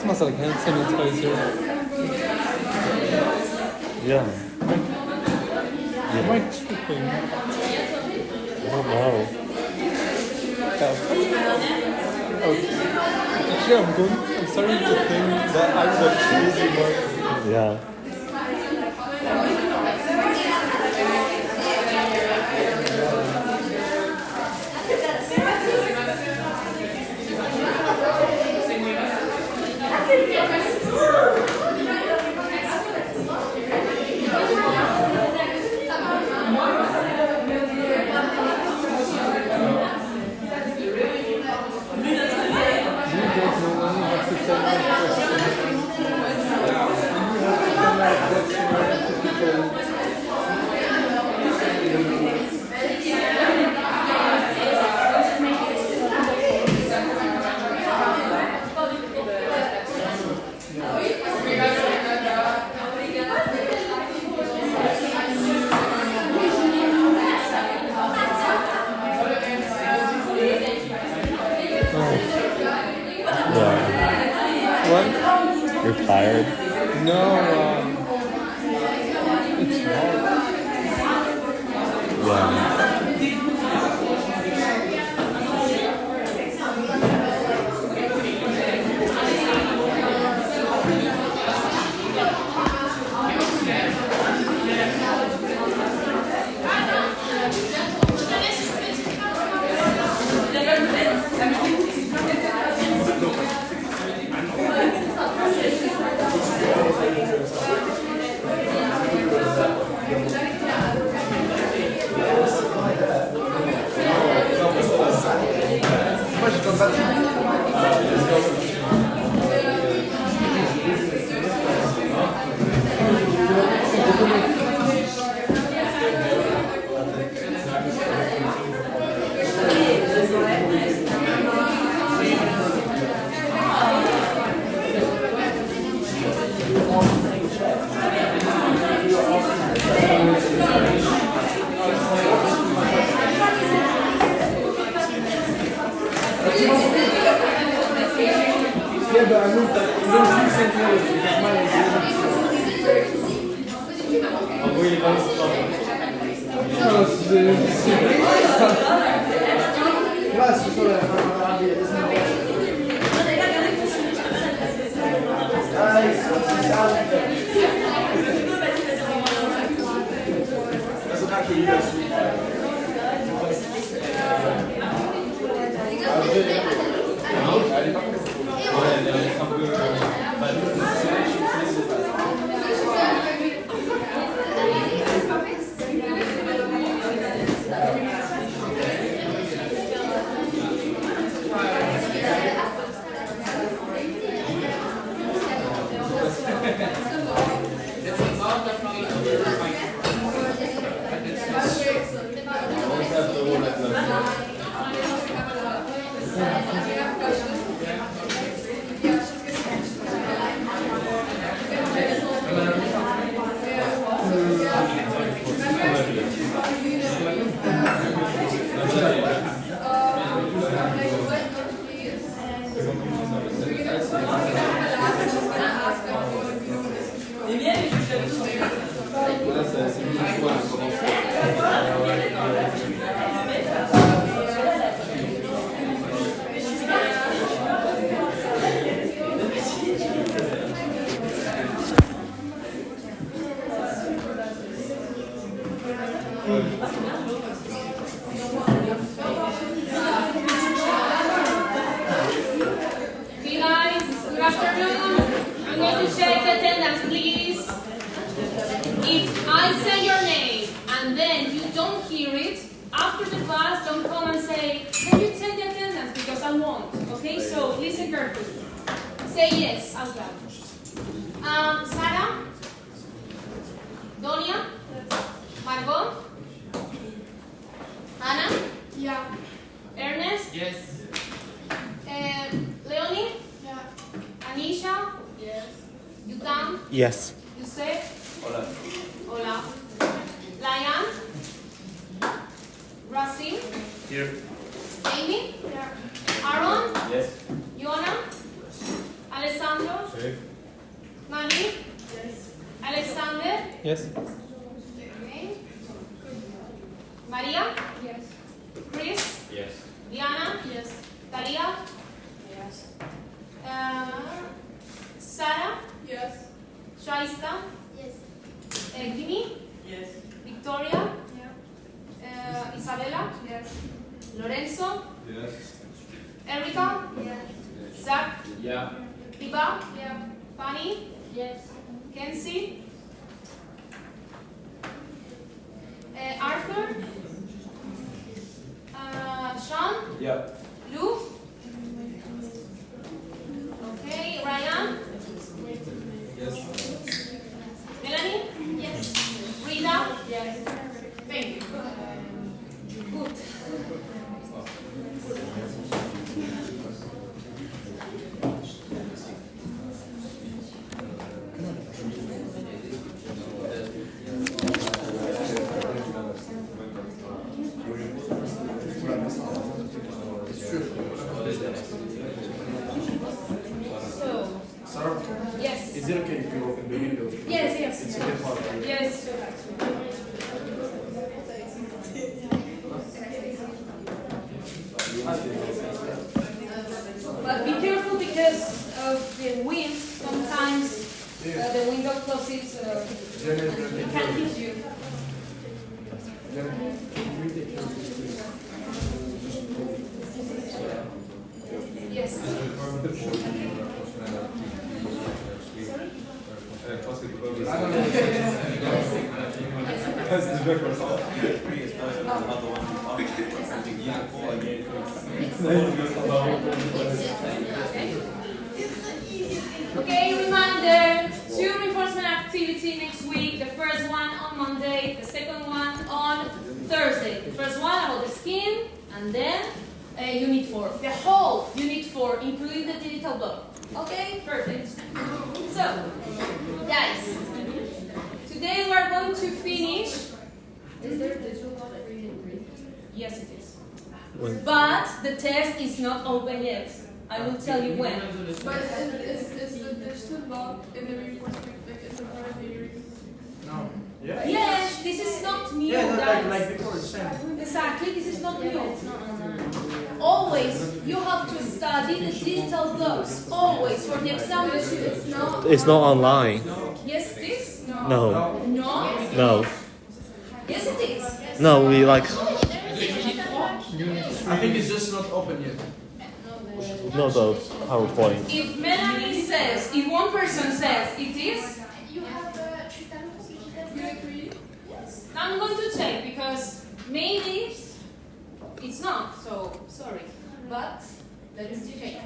Smells like hand sanitizer. Yeah. Am I tripping? I don't know. Actually, I'm starting to think that I'm the crazy one. Yeah. What? You're tired? No, it's hard. Yeah. Yeah, but I moved that. You don't see Central because mine I'm really nice stuff. Yes. Yusef? Hola. Hola. Lion? Rasim? Here. Amy? Yeah. Aaron? Yes. Joanna? Alessandro? Sí. Mani? Yes. Alexander? Yes. Okay. Maria? Yes. Chris? Yes. Diana? Yes. Talia? Yes. Sarah? Yes. Shaista? Yes. Kimi? Yes. Victoria? Yeah. Isabella? Yes. Lorenzo? Yes. Erica? Yes. Zach? Yeah. Iba? Yeah. Fanny? Yes. Kenzie? Arthur? Sean? Yeah. Lou? Okay, Ryan? Yes. Melanie? Yes. Rita? Yes. Thank you. Good. So, yes. Is it okay if you open the window? Yes, yes. It's a bit hot. Yes. But be careful because of the wind. Sometimes the window closes. It can hit you. Yes. Okay, reminder, 2 reinforcement activity next week. The first one on Monday, the second one on Thursday. The first one about the skin, and then unit 4. The whole unit 4, including the digital block. Okay, perfect. So, guys, today we are going to finish. Is there digital log for Unit 3? Yes, it is. But the test is not open yet. I will tell you when. But is the digital log in the reinforcement, like, is it part of the reading? No. Yeah. Yes, this is not new, Yeah, guys. like before, the same. Exactly, this is not new. Always, you have to study the digital blogs. Always, for the exam too. It's not online. Yes, it is? No. No? No. Yes, it is. No, we like. I think it's just not open yet. No, the PowerPoint. If Melanie says, if one person says it is, You have Unit 3? I'm going to check because maybe it's not, so sorry. But let us check.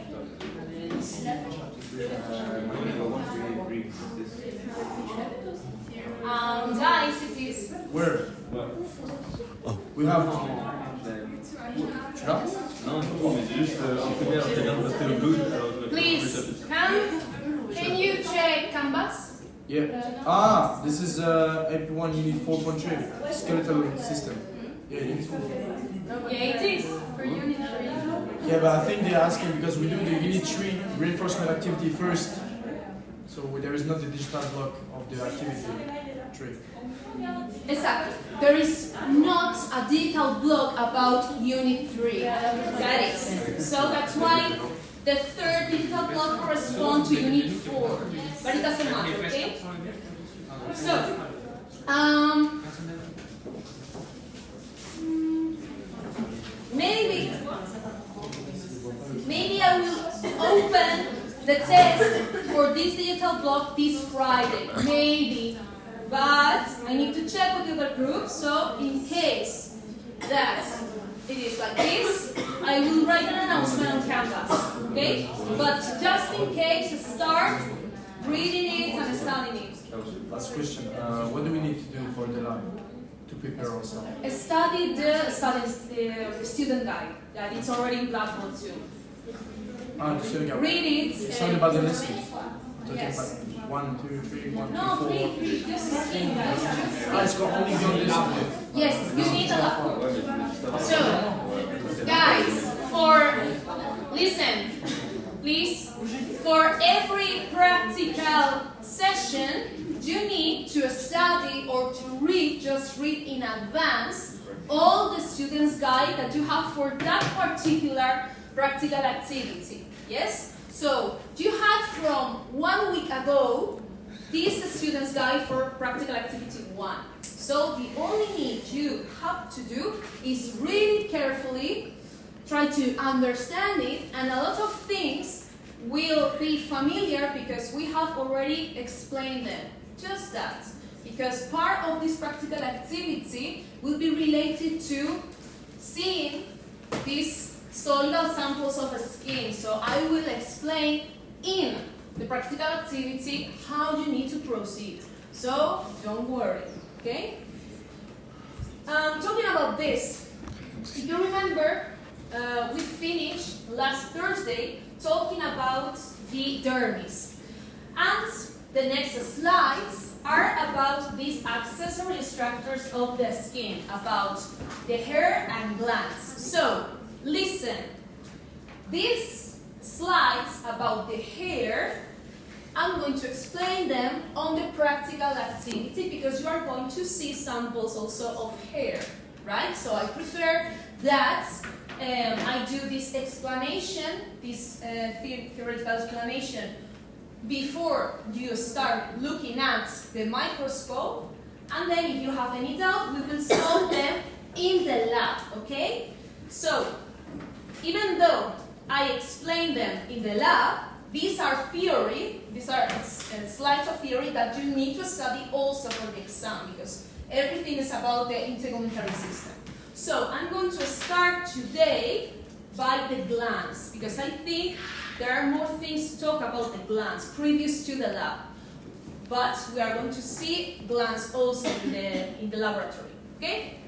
Guys, it is. Where? We have. Please, can you check Canvas? Yeah. Ah, this is AP1 Unit 4.3 skeletal system. Yeah, Unit 4. Yeah, it is. For Unit 3? Yeah, but I think they're asking because we do the Unit 3 reinforcement activity first. So there is not the digital block of the activity tree. Exactly. There is not a detailed blog about Unit 3. That is. So that's why the third digital blog corresponds to Unit 4. But it doesn't matter, okay? So, maybe I will open the test for this digital blog this Friday. Maybe. But I need to check with the other groups, so in case that it is like this, I will write an announcement on Canvas, okay? But just in case, start reading it and studying it. Last question. What do we need to do for the lab to prepare ourselves? Study the student guide, that it's already in Blackboard too. Ah, so yeah. Read it. It's not about the lesson. Yes. 1, 2, 3, 1, 2, No, 4. three, just skin, guys. Ah, it's got only got this one. Yes, you need a laptop. So, guys, listen, please, for every practical session, you need to study or to read, just read in advance, all the student's guide that you have for that particular practical activity. Yes? So, you had from 1 week ago this student's guide for practical activity 1. So, the only need you have to do is read it carefully, try to understand it, and a lot of things will be familiar because we have already explained them. Just that. Because part of this practical activity will be related to seeing these histological samples of skin. So I will explain in the practical activity how you need to proceed. So don't worry, okay? Talking about this, if you remember, we finished last Thursday talking about the dermis. And the next slides are about these accessory structures of the skin, about the hair and glands. So, listen, these slides about the hair, I'm going to explain them on the practical activity because you are going to see samples also of hair, right? So I prefer that I do this explanation, this theoretical explanation, before you start looking at the microscope, and then if you have any doubt, we will solve them in the lab, okay? So, even though I explain them in the lab, these are theory, these are slides of theory that you need to study also for the exam because everything is about the integumentary system. So I'm going to start today by the glands because I think there are more things to talk about the glands previous to the lab. But we are going to see glands also in the laboratory, okay?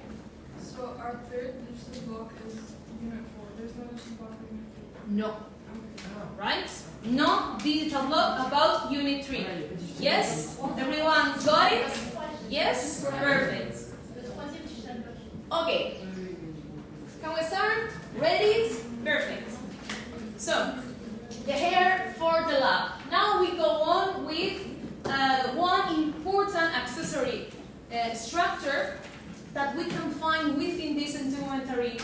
So our third digital block is Unit 4. There's no digital block in Unit 4. No. Okay. right? No digital block about Unit 3. Yes? Everyone got it? Yes? Perfect. Okay. Can we start? Ready? Perfect. So, the hair for the lab. Now we go on with one important accessory structure that we can find within this instrumentary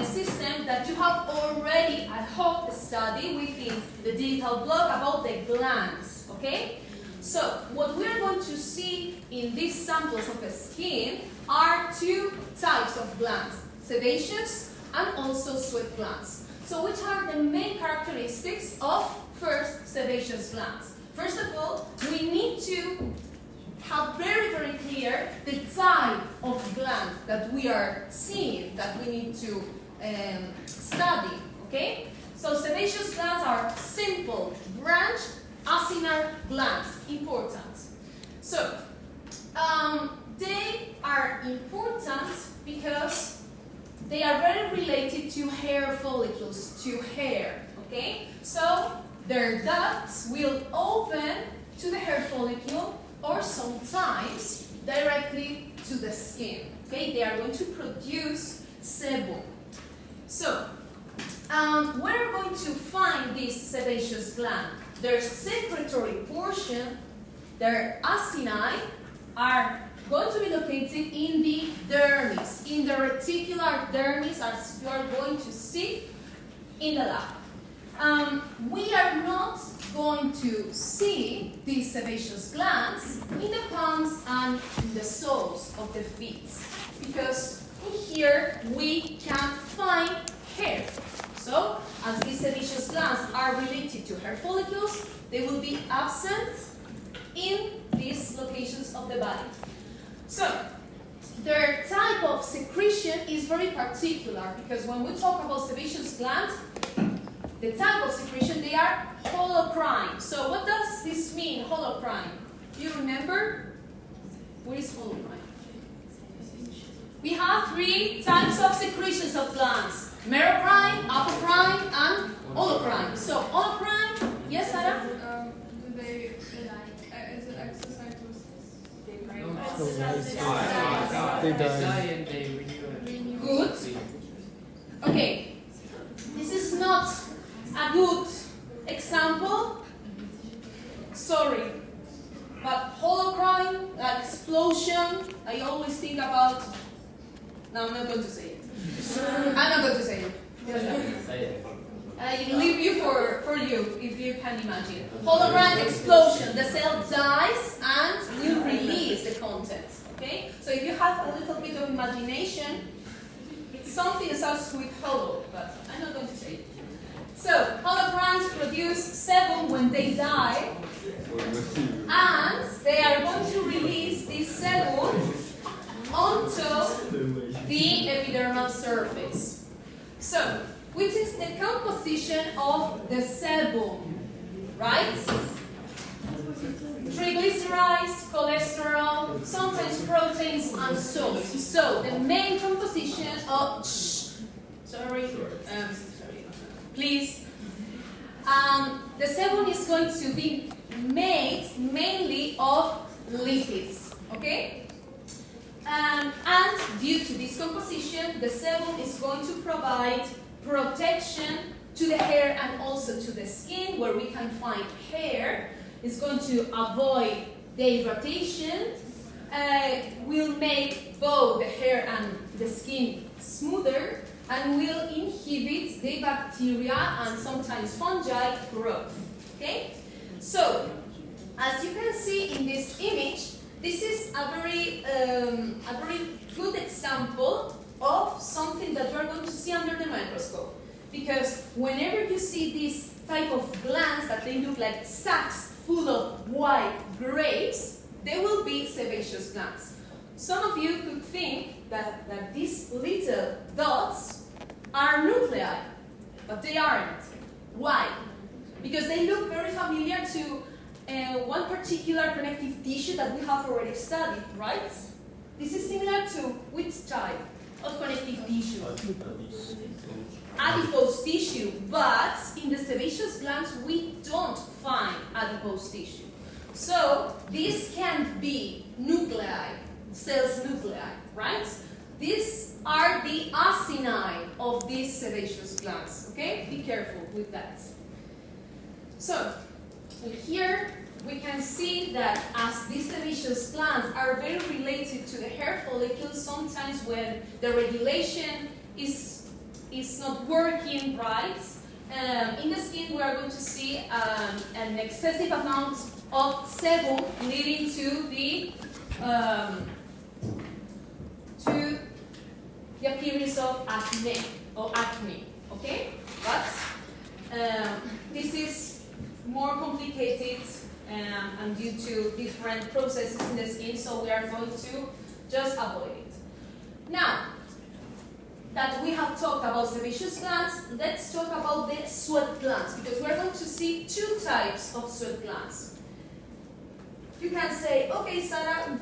system that you have already, I hope, studied within the digital block about the glands, okay? So, what we are going to see in these samples of the skin are two types of glands, sebaceous and also sweat glands. So, which are the main characteristics of first sebaceous glands? First of all, we need to have very, very clear the type of gland that we are seeing, that we need to study, okay? So sebaceous glands are simple, branched, acinar glands, important. So, they are important because they are very related to hair follicles, to hair, okay? So, their ducts will open to the hair follicle or sometimes directly to the skin. Okay, they are going to produce sebum. So, where are going to find this sebaceous gland? Their secretory portion, their acini, are going to be located in the dermis, in the reticular dermis, as you are going to see in the lab. We are not going to see these sebaceous glands in the palms and in the soles of the feet because in here we can find hair. So, as these sebaceous glands are related to hair follicles, they will be absent in these locations of the body. So, their type of secretion is very particular because when we talk about sebaceous glands, the type of secretion, they are holocrine. So what does this mean, holocrine? Do you remember? What is holocrine? We have three types of secretions of glands. Merocrine, apocrine, and holocrine. So holocrine, yes, Sarah? Is it exocytosis? They die and they renew. Good. Okay. This is not a good example. Sorry. But holocrine, explosion, I always think about. No, I'm not going to say it. I'm not going to say it. I leave you for you, if you can imagine. Holocrine explosion. The cell dies and will release the contents. Okay? So if you have a little bit of imagination, something starts with holo, but I'm not going to say it. So, holocrines produce sebum when they die, and they are going to release this sebum onto the epidermal surface. So, which is the composition of the sebum, right? Triglycerides, cholesterol, sometimes proteins and salts. So, the main composition of... Please. The sebum is going to be made mainly of lipids, okay? And due to this composition, the sebum is going to provide protection to the hair and also to the skin, where we can find hair. It's going to avoid dehydration, will make both the hair and the skin smoother, and will inhibit the bacteria and sometimes fungi growth. Okay? So, as you can see in this image, this is a very good example of something that you're going to see under the microscope. Because whenever you see this type of glands that they look like sacs full of white grapes, they will be sebaceous glands. Some of you could think that these little dots are nuclei, but they aren't. Why? Because they look very familiar to one particular connective tissue that we have already studied, right? This is similar to which type? of connective tissue? Adipose tissue, but in the sebaceous glands we don't find adipose tissue. So this can be nuclei, cells nuclei, right? These are the acini of these sebaceous glands, okay? Be careful with that. So here we can see that as these sebaceous glands are very related to the hair follicles, sometimes when the regulation is not working right, in the skin we are going to see an excessive amount of sebum leading to the appearance of acne, okay? But this is more complicated and due to different processes in the skin, so we are going to just avoid it. Now that we have talked about sebaceous glands, let's talk about the sweat glands, because we're going to see two types of sweat glands. You can say, okay, Sarah,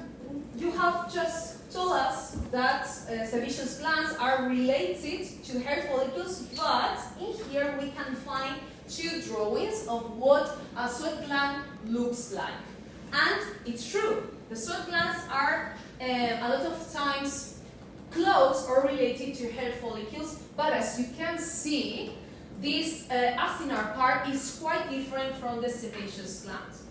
you have just told us that sebaceous glands are related to hair follicles, but in here we can find two drawings of what a sweat gland looks like. And it's true, the sweat glands are a lot of times close or related to hair follicles, but as you can see, this acinar part is quite different from the sebaceous glands.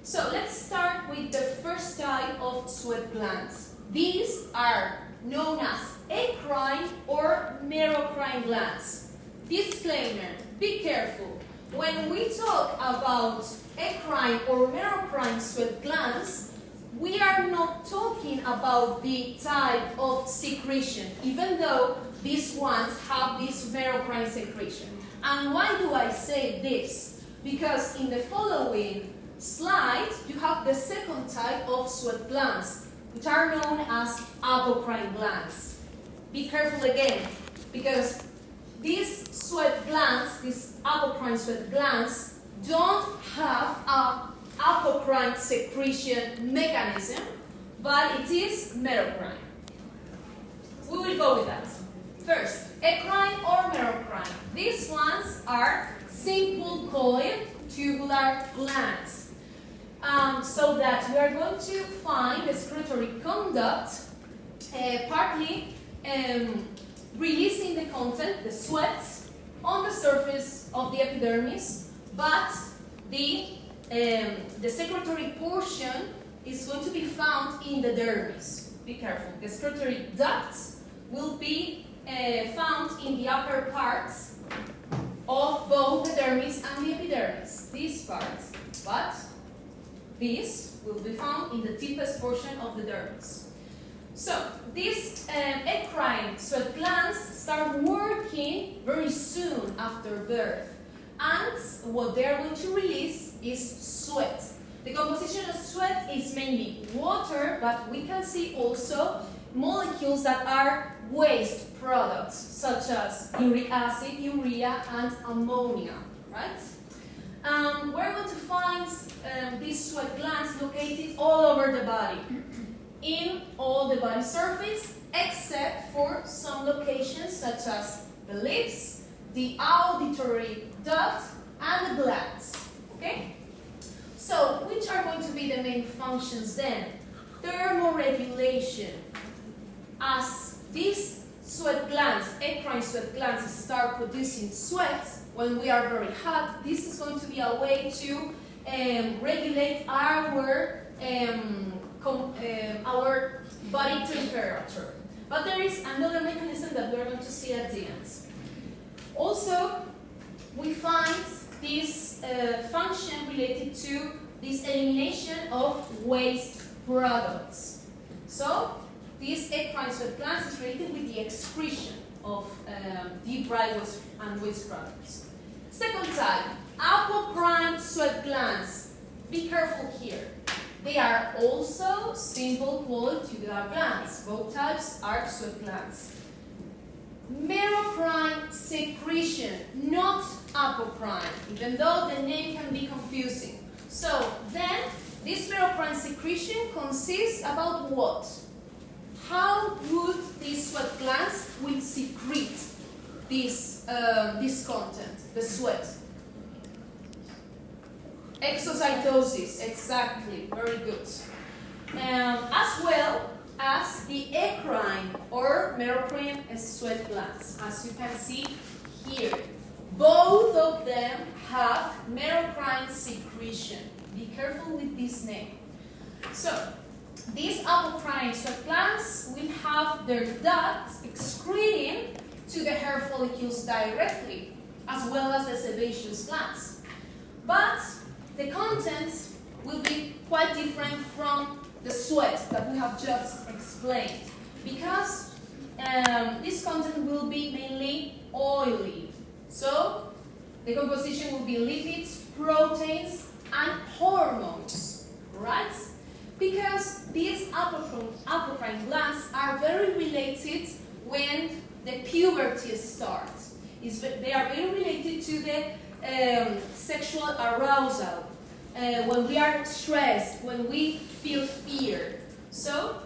So let's start with the first type of sweat glands. These are known as eccrine or merocrine glands. Disclaimer, be careful. When we talk about eccrine or merocrine sweat glands, we are not talking about the type of secretion, even though these ones have this merocrine secretion. And why do I say this? Because in the following slide, you have the second type of sweat glands, which are known as apocrine glands. Be careful again, because these sweat glands, these apocrine sweat glands, don't have a apocrine secretion mechanism, but it is merocrine. We will go with that. First, eccrine or merocrine. These ones are simple coiled tubular glands. So that we are going to find the secretory conduct partly releasing the content, the sweat, on the surface of the epidermis, but the secretory portion is going to be found in the dermis. Be careful. The secretory ducts will be found in the upper parts of both the dermis and the epidermis. These parts, but these will be found in the deepest portion of the dermis. So these eccrine sweat glands start working very soon after birth. And what they are going to release is sweat. The composition of sweat is mainly water, but we can see also molecules that are waste products, such as uric acid, urea, and ammonia, right? We're going to find these sweat glands located all over the body, in all the body surface, except for some locations such as the lips, the auditory duct, and the glands. Okay? So, which are going to be the main functions then? Thermoregulation. As these sweat glands, eccrine sweat glands, start producing sweat when we are very hot, this is going to be a way to regulate our body temperature. But there is another mechanism that we're going to see at the end. Also, we find this function related to this elimination of waste products. So, this eccrine sweat glands is related with the excretion of deep dry and waste products. Second type, apocrine sweat glands. Be careful here. They are also simple coiled tubular glands. Both types are sweat glands. Merocrine secretion, not apocrine, even though the name can be confusing. So then, this merocrine secretion consists about what? how would these sweat glands will secrete this content, the sweat? Exocytosis, exactly, very good. As well as the eccrine or merocrine sweat glands, as you can see here. Both of them have merocrine secretion. Be careful with this name. So, these apocrine sweat glands will have their ducts excreting to the hair follicles directly, as well as the sebaceous glands. But the contents will be quite different from the sweat that we have just explained, because this content will be mainly oily. So the composition will be lipids, proteins, and hormones, right? Because these apocrine glands are very related when the puberty starts. They are very related to the sexual arousal, when we are stressed, when we feel fear. So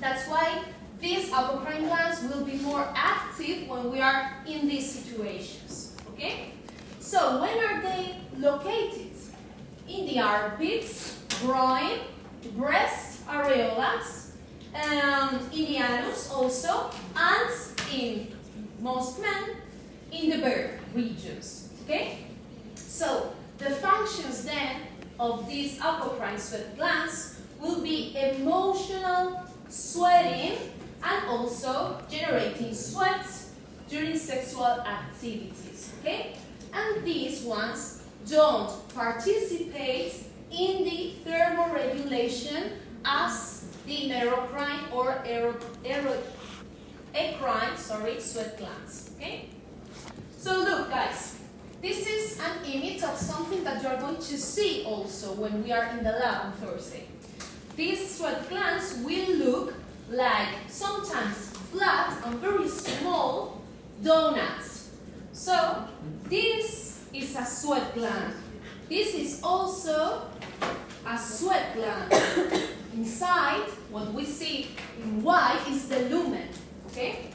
that's why these apocrine glands will be more active when we are in these situations. Okay? So when are they located? In the armpits, groin, breast, areolas, in the anus also, and in most men, in the birth regions. Okay? So the functions then of these apocrine sweat glands will be emotional, sweating, and also generating sweat during sexual activities. Okay? And these ones don't participate in the thermoregulation as the merocrine or eccrine sweat glands. Okay? So look, guys, this is an image of something that you are going to see also when we are in the lab on Thursday. These sweat glands will look like sometimes flat and very small donuts. So this is a sweat gland. This is also a sweat gland. Inside, what we see in white is the lumen. Okay?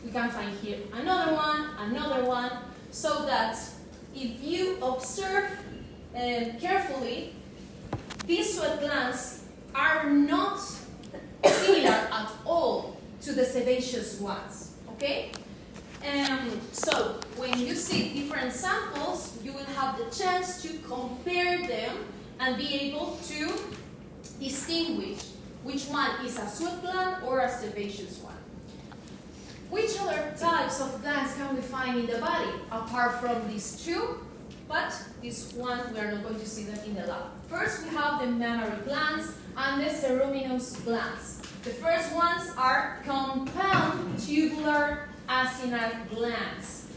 We can find here another one, so that if you observe carefully, these sweat glands are not similar at all to the sebaceous ones. Okay? So when you see different samples, you will have the chance to compare them and be able to distinguish which one is a sweat gland or a sebaceous one. Which other types of glands can we find in the body apart from these two? But this one, we are not going to see them in the lab. First, we have the mammary glands and the ceruminous glands. The first ones are compound tubular acinar glands.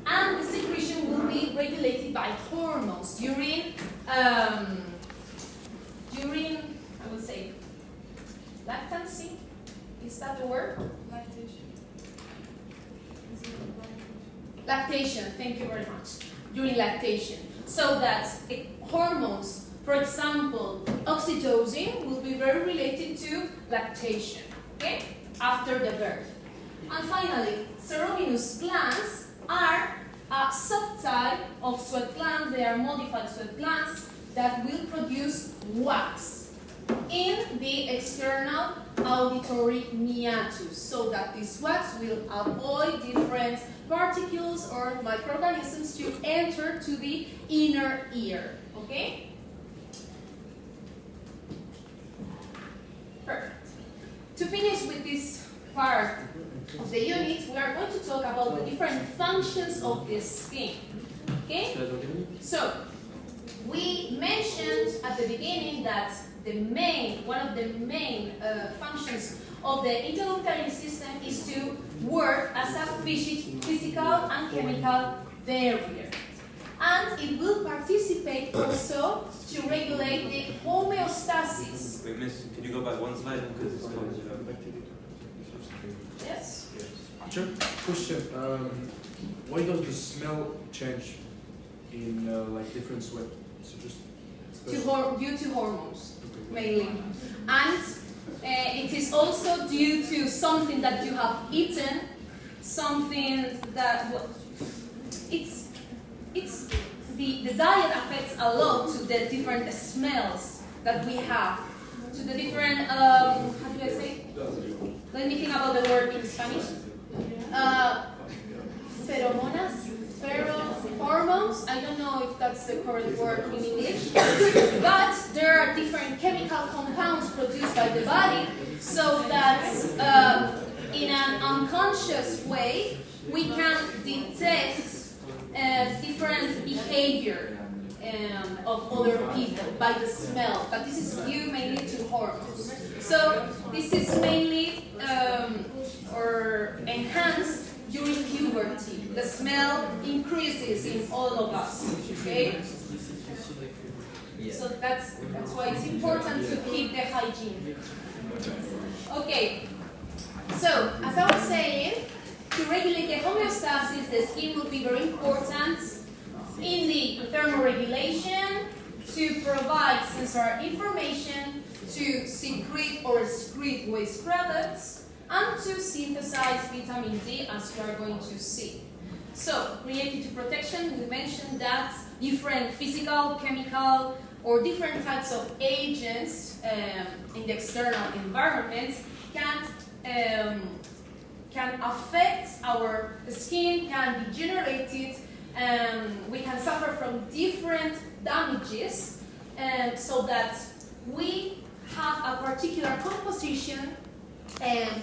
And the secretion will be regulated by hormones during I would say, lactancy? Is that the word? Lactation, thank you very much. During lactation. So that hormones, for example, oxytocin will be very related to lactation, okay? After the birth. And finally, ceruminous glands are a subtype of sweat glands. They are modified sweat glands that will produce wax in the external auditory meatus, so that this wax will avoid different particles or microorganisms to enter to the inner ear. Okay? Perfect. To finish with this part of the unit, we are going to talk about the different functions of the skin. Okay? So, we mentioned at the beginning that one of the main functions of the intraluminary system is to work as a physical and chemical barrier. And it will participate also to regulate the homeostasis. Wait, miss, can you go back one slide? Because it's going Yes? Sure. Question. Why does the smell change in like different sweat? So just Due to hormones, mainly. And It is also due to something that you have eaten, something that the diet affects a lot to the different smells that we have, to the different how do I say? Let me think about the word in Spanish. Hormones. I don't know if that's the correct word in English, but there are different chemical compounds produced by the body, so that in an unconscious way we can detect different behavior of other people by the smell. But this is due mainly to hormones. So this is mainly or enhanced during puberty. The smell increases in all of us. Okay. So that's why it's important to keep the hygiene. Okay. So as I was saying, to regulate the homeostasis, the skin will be very important in the thermoregulation, to provide sensory information, to secrete or excrete waste products, and to synthesize vitamin D, as we are going to see. So, related to protection, we mentioned that different physical, chemical, or different types of agents in the external environment can affect our skin, can degenerate it, we can suffer from different damages, so that we have a particular composition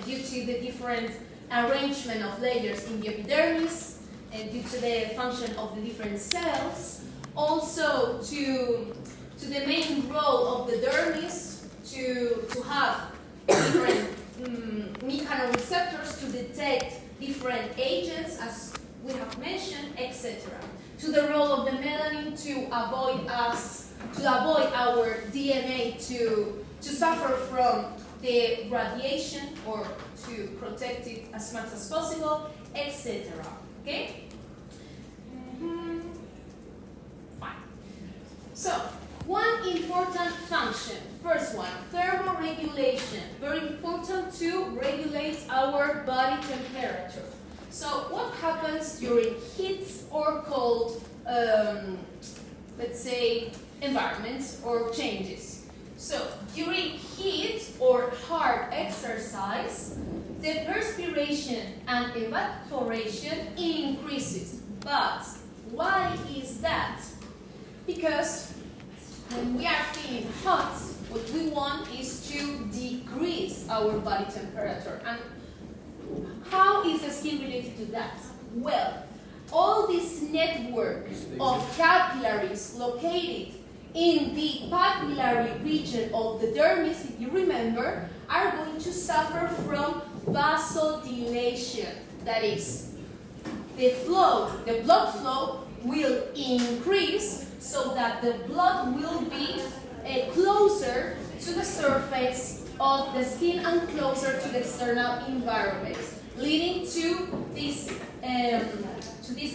due to the different arrangement of layers in the epidermis, and due to the function of the different cells, also to the main role of the dermis to have different mechanoreceptors to detect different agents, as we have mentioned, etc. To the role of the melanin to avoid our DNA to suffer from the radiation, or to protect it as much as possible, etc. Okay? Fine. So, one important function, first one, thermoregulation. Very important to regulate our body temperature. So, what happens during heat or cold, let's say, environments or changes? So, during heat or hard exercise, the perspiration and evaporation increases. But why is that? Because when we are feeling hot, what we want is to decrease our body temperature. And how is the skin related to that? Well, all this network of capillaries located in the papillary region of the dermis, if you remember, are going to suffer from vasodilation. That is, the blood flow will increase, so that the blood will be closer to the surface of the skin and closer to the external environment, leading to this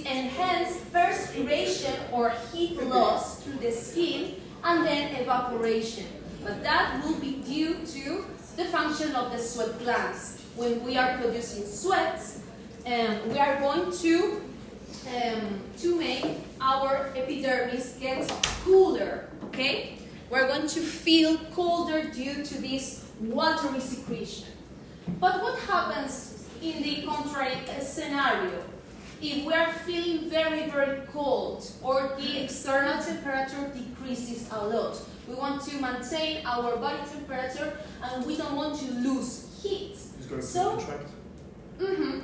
enhanced perspiration or heat loss through the skin, and then evaporation. But that will be due to the function of the sweat glands. When we are producing sweat, we are going to make our epidermis get cooler. Okay, we're going to feel colder due to this watery secretion. But what happens in the contrary scenario? If we are feeling very, very cold, or the external temperature decreases a lot, we want to maintain our body temperature and we don't want to lose heat. It's going to So, contract.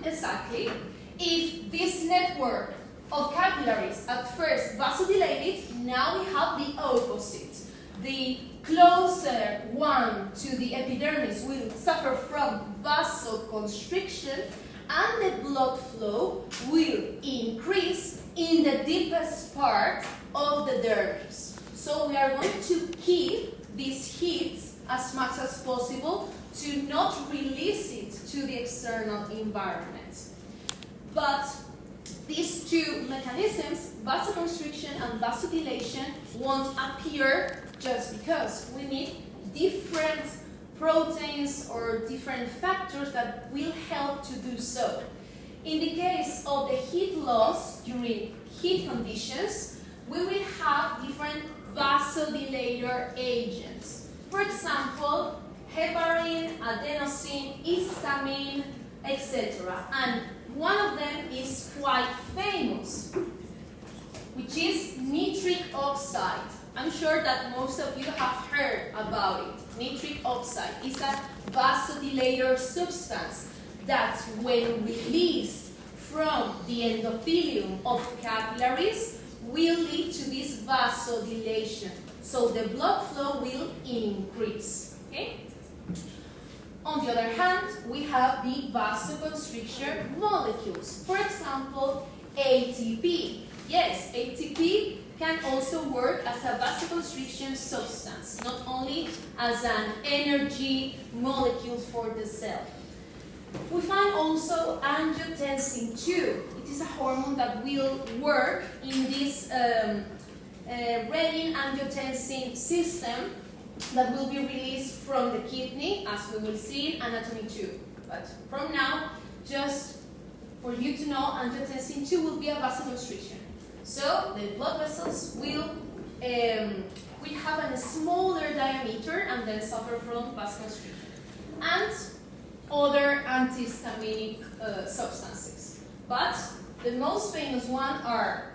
Exactly. If this network of capillaries at first vasodilated, now we have the opposite. The closer one to the epidermis will suffer from vasoconstriction, and the blood flow will increase in the deepest part of the dermis. So we are going to keep this heat as much as possible to not release it to the external environment. But these two mechanisms, vasoconstriction and vasodilation, won't appear just because we need different proteins or different factors that will help to do so. In the case of the heat loss during heat conditions, we will have different vasodilator agents. For example, heparin, adenosine, histamine, etc. And one of them is quite famous, which is nitric oxide. I'm sure that most of you have heard about it. Nitric oxide is a vasodilator substance that, when released from the endothelium of capillaries, will lead to this vasodilation. So the blood flow will increase. Okay? On the other hand, we have the vasoconstrictor molecules. For example, ATP. Yes, ATP can also work as a vasoconstriction substance, not only as an energy molecule for the cell. We find also angiotensin II. It is a hormone that will work in this renin-angiotensin system that will be released from the kidney, as we will see in Anatomy 2. But from now, just for you to know, angiotensin II will be a vasoconstriction. So the blood vessels will have a smaller diameter and then suffer from vasoconstriction. And other antihistaminic substances. But the most famous one are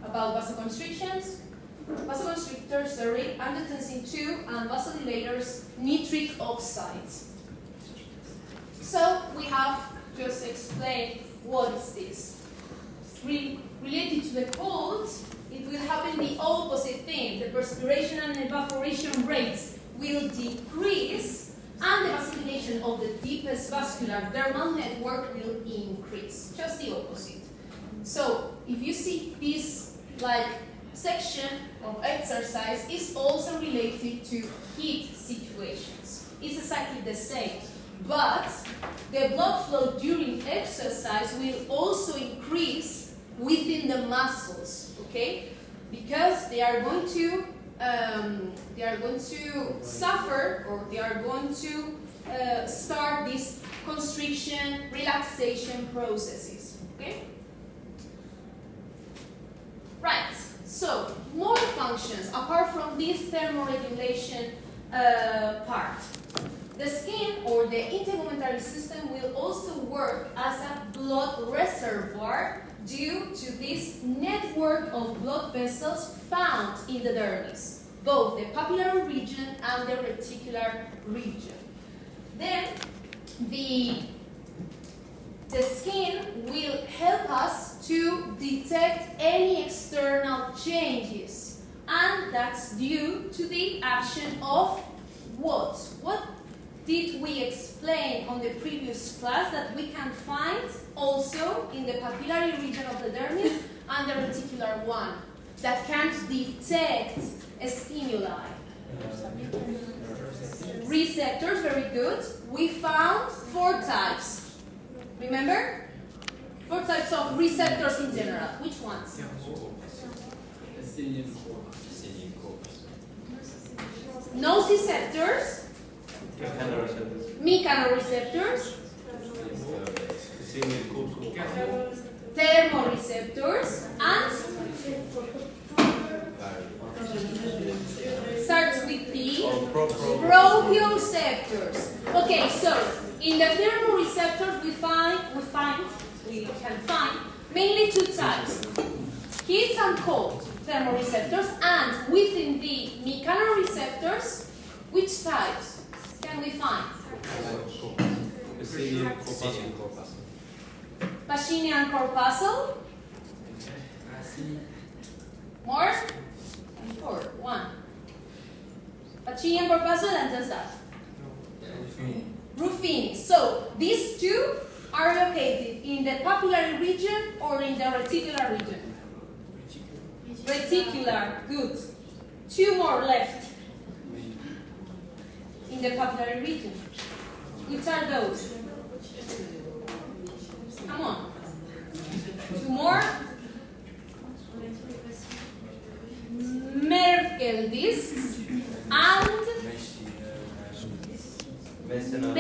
about vasoconstrictors, angiotensin II, and vasodilators, nitric oxides. So we have just explained what is this. Related to the cold, it will happen the opposite thing. The perspiration and evaporation rates will decrease, and the vasodilation of the deepest vascular dermal network will increase. Just the opposite. So if you see this section of exercise is also related to heat situations. It's exactly the same. But the blood flow during exercise will also increase within the muscles, okay? Because they are going to suffer, or they are going to start these constriction, relaxation processes, okay? Right, so more functions apart from this thermoregulation part. The skin or the integumentary system will also work as a blood reservoir due to this network of blood vessels found in the dermis, both the papillary region and the reticular region. Then the skin will help us to detect any external changes, and that's due to the action of what? What did we explain on the previous class that we can find also in the papillary region of the dermis and the reticular one that can detect a stimuli? Receptors, very good. We found 4 types. Remember? 4 types of receptors in general. Which ones? Nociceptors, mechanoreceptors, thermoreceptors, and starts with P, proprioceptors. Okay, so in the thermoreceptors we can find mainly 2 types: heat and cold thermoreceptors, and within the mechanoreceptors, which types can we find? Pacinian corpuscle. More? 4. 1. Pacinian corpuscle, and just that. Ruffini. So these 2 are located in the papillary region or in the reticular region? Reticular, good. 2 more left in the papillary region. Which are those? Come on. 2 more. Merkel discs and Meissner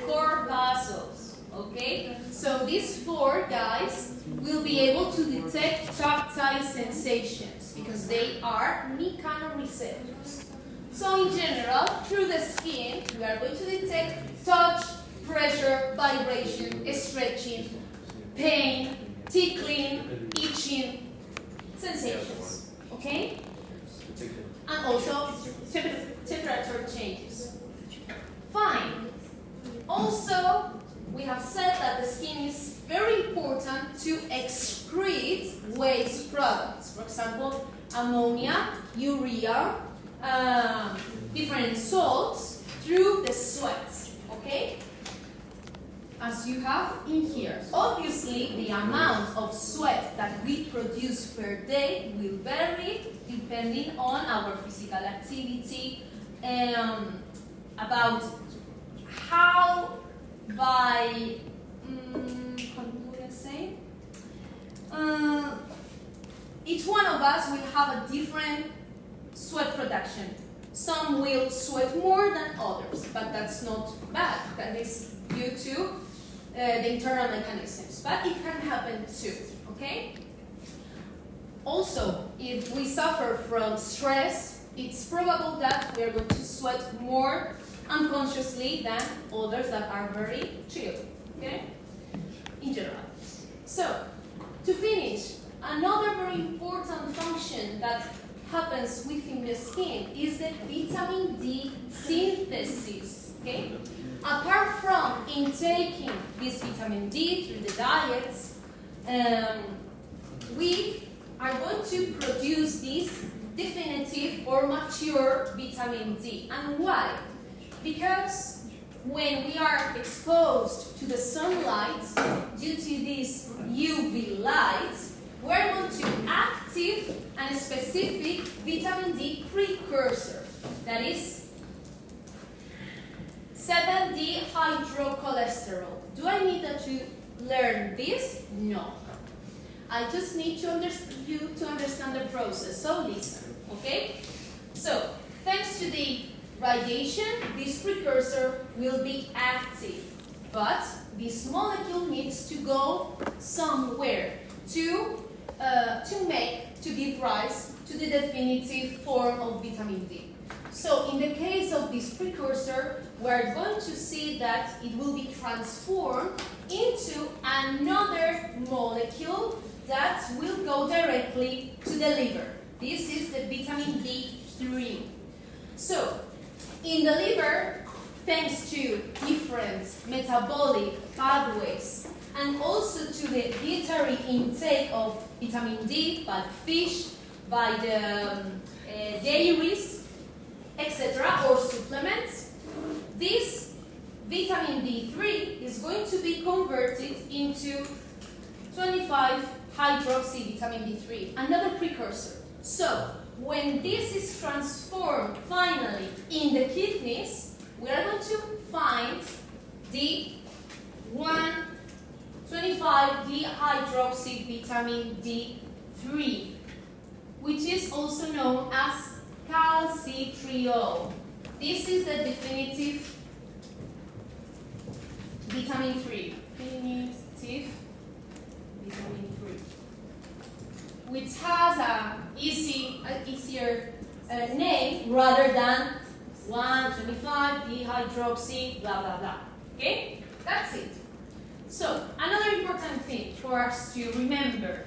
corpuscles. Okay? So these four guys will be able to detect tactile sensations because they are mechanoreceptors. So in general, through the skin, we are going to detect touch, pressure, vibration, stretching, pain, tickling, itching, sensations. Okay? And also temperature changes. Fine. Also, we have said that the skin is very important to excrete waste products. For example, ammonia, urea, different salts through the sweat. Okay? As you have in here. Obviously, the amount of sweat that we produce per day will vary depending on our physical activity, about how by, how do I say? Each one of us will have a different sweat production. Some will sweat more than others, but that's not bad. That is due to the internal mechanisms, but it can happen too, okay? Also, if we suffer from stress, it's probable that we are going to sweat more unconsciously than others that are very chill, okay? In general. So, to finish, another very important function that happens within the skin is the vitamin D synthesis, okay? Apart from intaking this vitamin D through the diets, we are going to produce this definitive or mature vitamin D. And why? Because when we are exposed to the sunlight due to this UV light, we're going to activate a specific vitamin D precursor, that is 7-dehydrocholesterol. Do I need to learn this? No. I just need you to understand the process, so listen, okay? So, thanks to the radiation, this precursor will be active, but this molecule needs to go somewhere to give rise to the definitive form of vitamin D. So in the case of this precursor, we're going to see that it will be transformed into another molecule that will go directly to the liver. This is the vitamin D3. So, in the liver, thanks to different metabolic pathways and also to the dietary intake of vitamin D by fish, by the dairies, etc., or supplements, this vitamin D3 is going to be converted into 25-hydroxy vitamin D3, another precursor. So, when this is transformed finally in the kidneys, we are going to find the 1,25-dehydroxy vitamin D3, which is also known as calcitriol. This is the definitive vitamin 3. Definitive vitamin 3. Which has an easier name rather than 1,25-dehydroxy, blah, blah, blah. Okay? That's it. So, another important thing for us to remember.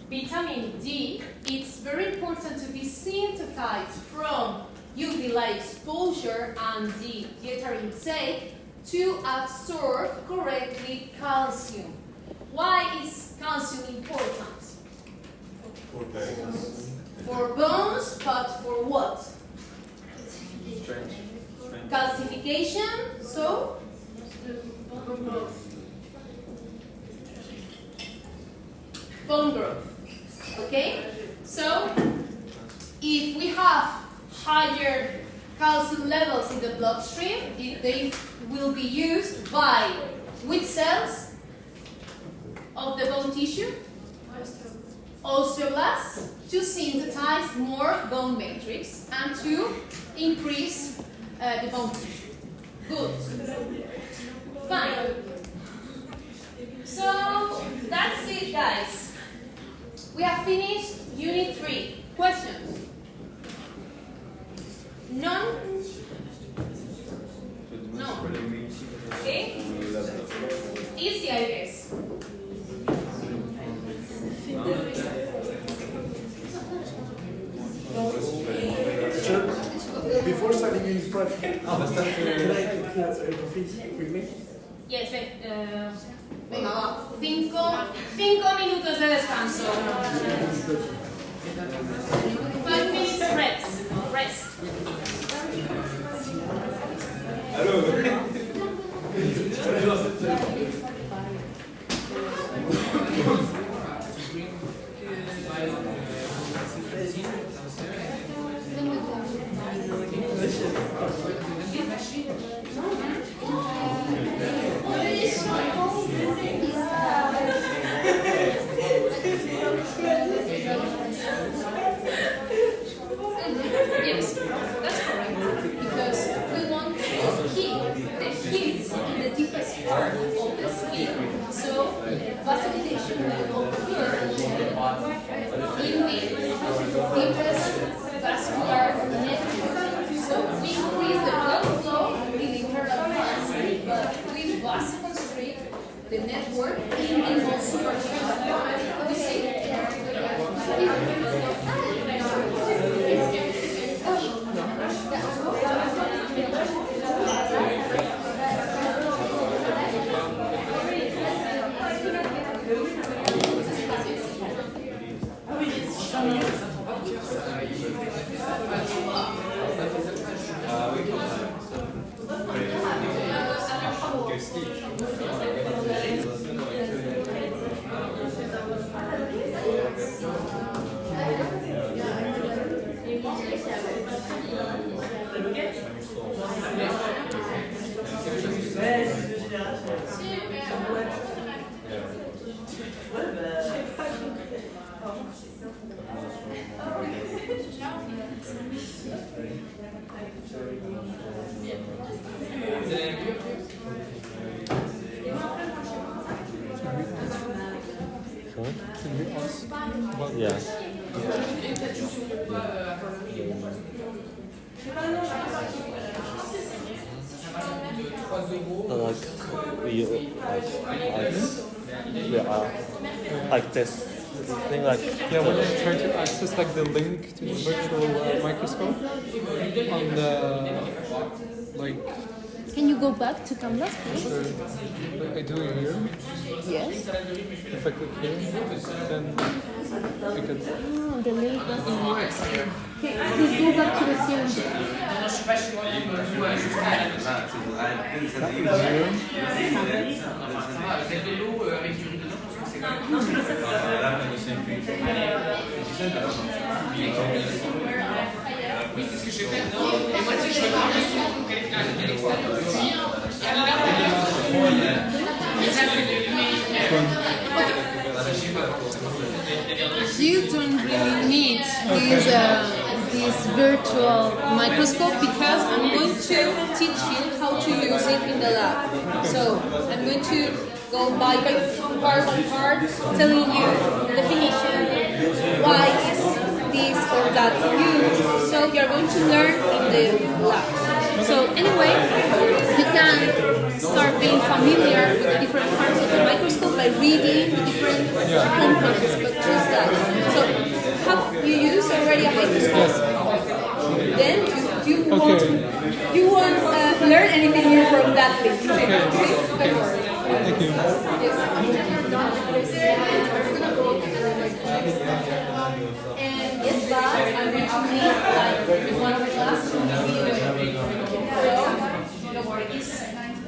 Vitamin D, it's very important to be synthesized from UV light exposure and the dietary intake to absorb correctly calcium. Why is calcium important? For bones, but for what? Calcification, so? Bone growth. Okay? So, if we have higher calcium levels in the bloodstream, they will be used by which cells of the bone tissue? Osteoblasts, to synthesize more bone matrix and to increase debunking. Good. Fine. So that's it, guys. We have finished Unit 3. Questions? None? No. Okay? Easy, I guess. Before starting Unit 5, can I Yes, venga, va. 5 minutos de descanso. 5 minutes rest. Yes, that's correct. Because we want to keep the heat in the deepest part of the skin. So vasodilation will occur in the deepest vascular network. So we increase the blood flow in the internal parts, but we vasoconstrict the network in the most superficial part. You see? Can we ask about like this thing, like when you try to access like the link to the virtual microscope on the like. Can you go back to Canvas, please? Sure. I do it here. Yes. If I click here, then I could. Oh, the link doesn't work. Okay, please go back to the scene. Oui, c'est ce que j'ai fait. Et moi, tu sais, je regarde le son, quel est l'extérieur. Et à l'intérieur, You don't really need this virtual microscope because I'm going to teach you how to use it in the lab. So I'm going to go by part by part, telling you the definition, why is this or that used. So you're going to learn in the lab. So anyway, you can start being familiar with the different parts of the microscope by reading the different components, but just that. So have you used already a microscope? Then you won't learn anything new from that link. Okay. Don't worry. Thank you. Yes. And yes, but I'm going to need like one class to review it. So don't worry.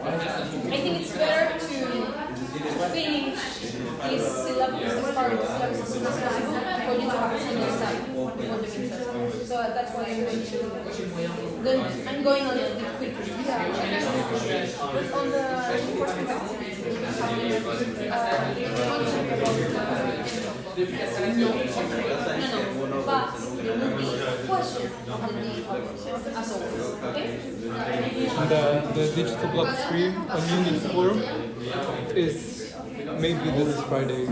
I think it's better to finish this syllabus, this part of the syllabus as soon as possible for you to have a single side for the winter. So that's why I'm going a little bit quicker. Yeah. On the first No, but there will be a question on the as always. Okay? And the digital block 3 on Unit 4 is maybe this Friday.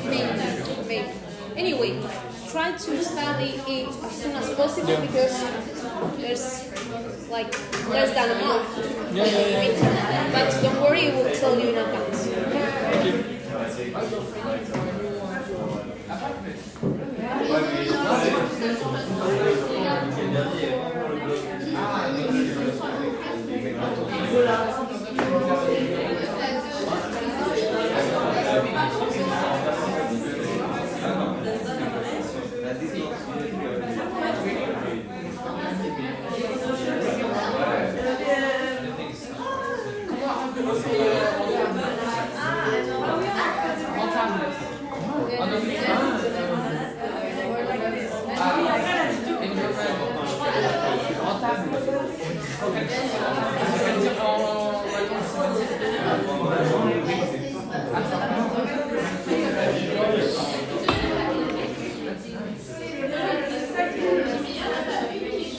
Maybe. Anyway, try to study it as soon as possible because there's like less than a month. But don't worry, we'll tell you in advance. Thank you.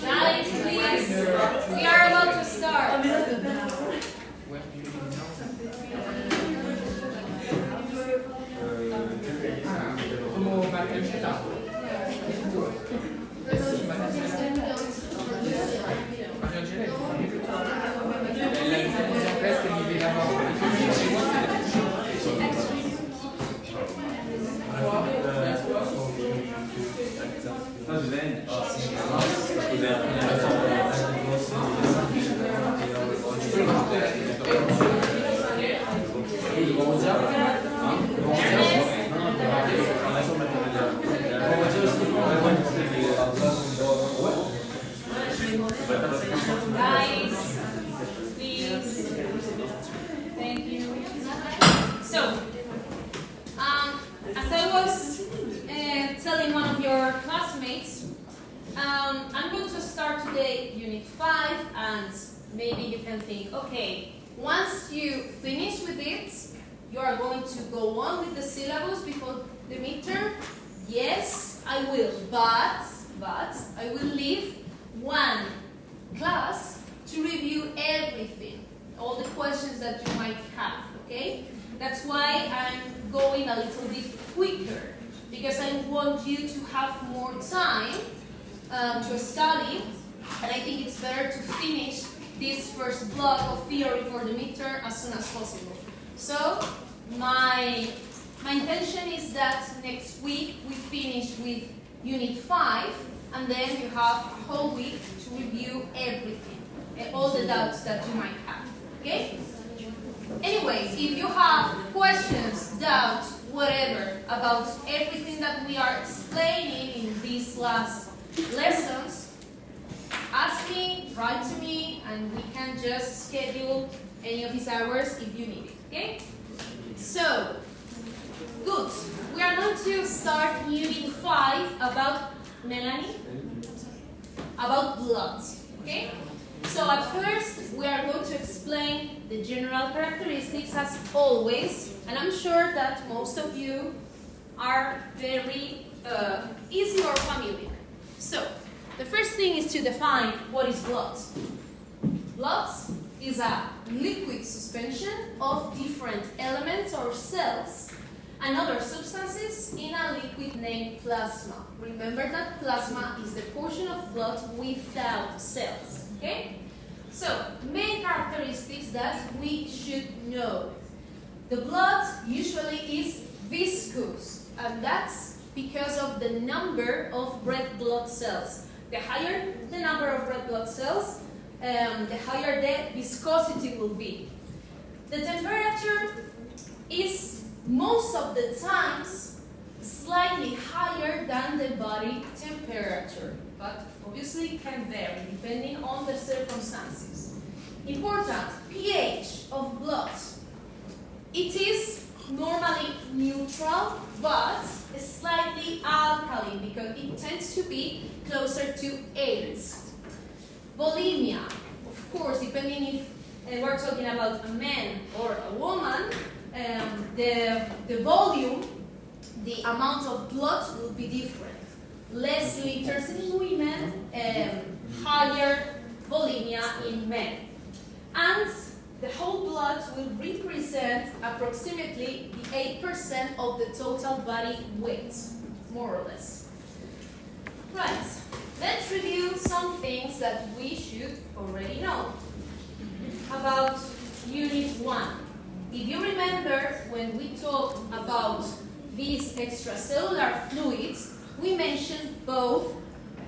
Guys, please. We are about to start. Guys, please. Thank you. So, as I was telling one of your classmates, I'm going to start today Unit 5, and maybe you can think, okay, once you finish with it, you are going to go on with the syllabus before the midterm? Yes, I will, but I will leave one class to review everything, all the questions that you might have, okay? That's why I'm going a little bit quicker, because I want you to have more time to study, and I think it's better to finish this first block of theory for the midterm as soon as possible. So, my intention is that next week we finish with Unit 5, and then you have a whole week to review everything, all the doubts that you might have, okay? Anyways, if you have questions, doubts, whatever, about everything that we are explaining in these last lessons, ask me, write to me, and we can just schedule any of these hours if you need it, okay? So, good. We are going to start Unit 5 about Melanie, about blood, okay? So at first, we are going to explain the general characteristics as always, and I'm sure that most of you are very easy or familiar. So, the first thing is to define what is blood. Blood is a liquid suspension of different elements or cells and other substances in a liquid named plasma. Remember that plasma is the portion of blood without cells, okay? So, main characteristics that we should know. The blood usually is viscous, and that's because of the number of red blood cells. The higher the number of red blood cells, the higher the viscosity will be. The temperature is most of the times slightly higher than the body temperature, but obviously it can vary depending on the circumstances. Important, pH of blood. It is normally neutral, but slightly alkaline because it tends to be closer to 8. Volemia, of course, depending if we're talking about a man or a woman, the volume, the amount of blood will be different. Less liters in women, higher bulimia in men. And the whole blood will represent approximately the 8% of the total body weight, more or less. Right, let's review some things that we should already know about Unit 1. If you remember, when we talked about these extracellular fluids, we mentioned both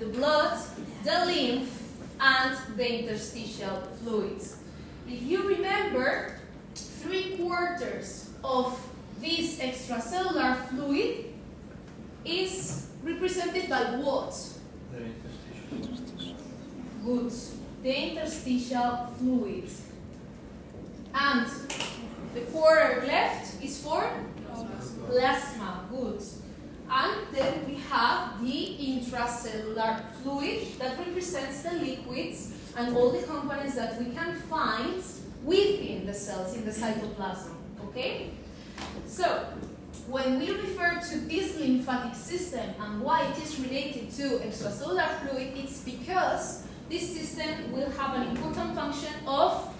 the blood, the lymph, and the interstitial fluids. If you remember, 3/4 of this extracellular fluid is represented by what? Good. The interstitial fluid. And the quarter left is for plasma. Good. And then we have the intracellular fluid that represents the liquids and all the components that we can find within the cells in the cytoplasm. Okay? So, when we refer to this lymphatic system and why it is related to extracellular fluid, it's because this system will have an important function of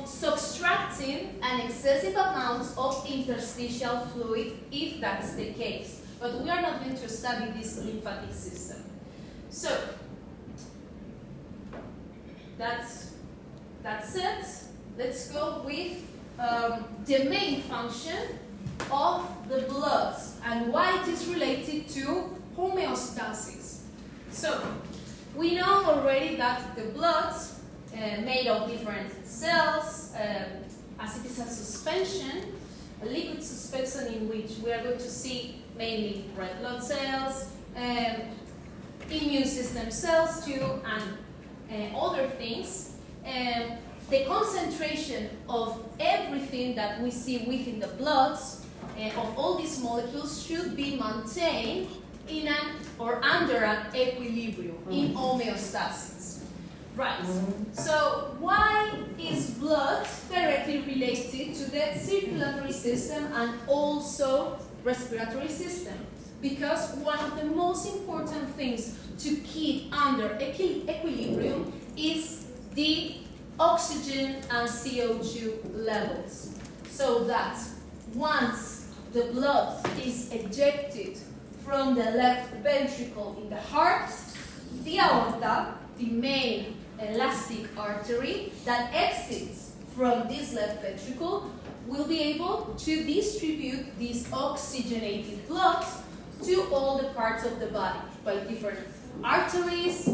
subtracting an excessive amount of interstitial fluid, if that's the case. But we are not going to study this lymphatic system. So, that's it. Let's go with the main function of the blood and why it is related to homeostasis. So, we know already that the blood made of different cells, as it is a suspension, a liquid suspension in which we are going to see mainly red blood cells, immune system cells too, and other things. The concentration of everything that we see within the blood, of all these molecules, should be maintained in an or under an equilibrium, in homeostasis. Right. So why is blood directly related to the circulatory system and also respiratory system? Because one of the most important things to keep under equilibrium is the oxygen and CO2 levels. So that once the blood is ejected from the left ventricle in the heart, the aorta, the main elastic artery that exits from this left ventricle, will be able to distribute this oxygenated blood to all the parts of the body by different arteries,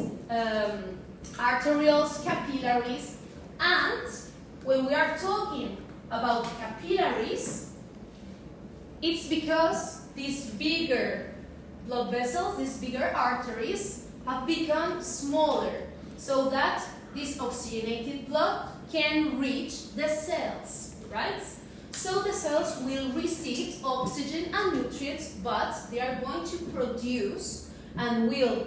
arterioles, capillaries. And when we are talking about capillaries, it's because these bigger blood vessels, these bigger arteries, have become smaller so that this oxygenated blood can reach the cells, right? So the cells will receive oxygen and nutrients, but they are going to produce and will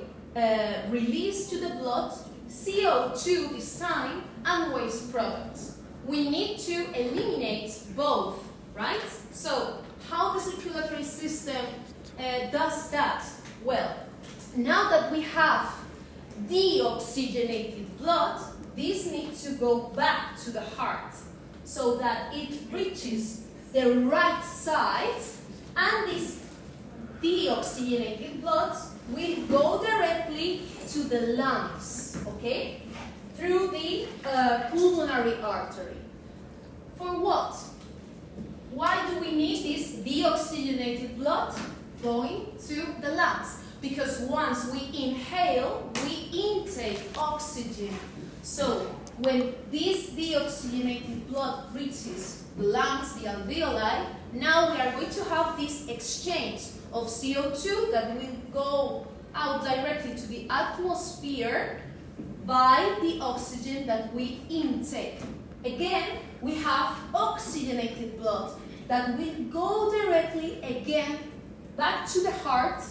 release to the blood CO2 this time and waste products. We need to eliminate both, right? So how the circulatory system does that? Well, now that we have deoxygenated blood, this needs to go back to the heart so that it reaches the right side, and this deoxygenated blood will go directly to the lungs, okay? Through the pulmonary artery. For what? Why do we need this deoxygenated blood going to the lungs? Because once we inhale, we intake oxygen. So when this deoxygenated blood reaches the lungs, the alveoli, now we are going to have this exchange of CO2 that will go out directly to the atmosphere by the oxygen that we intake. Again, we have oxygenated blood that will go directly again back to the heart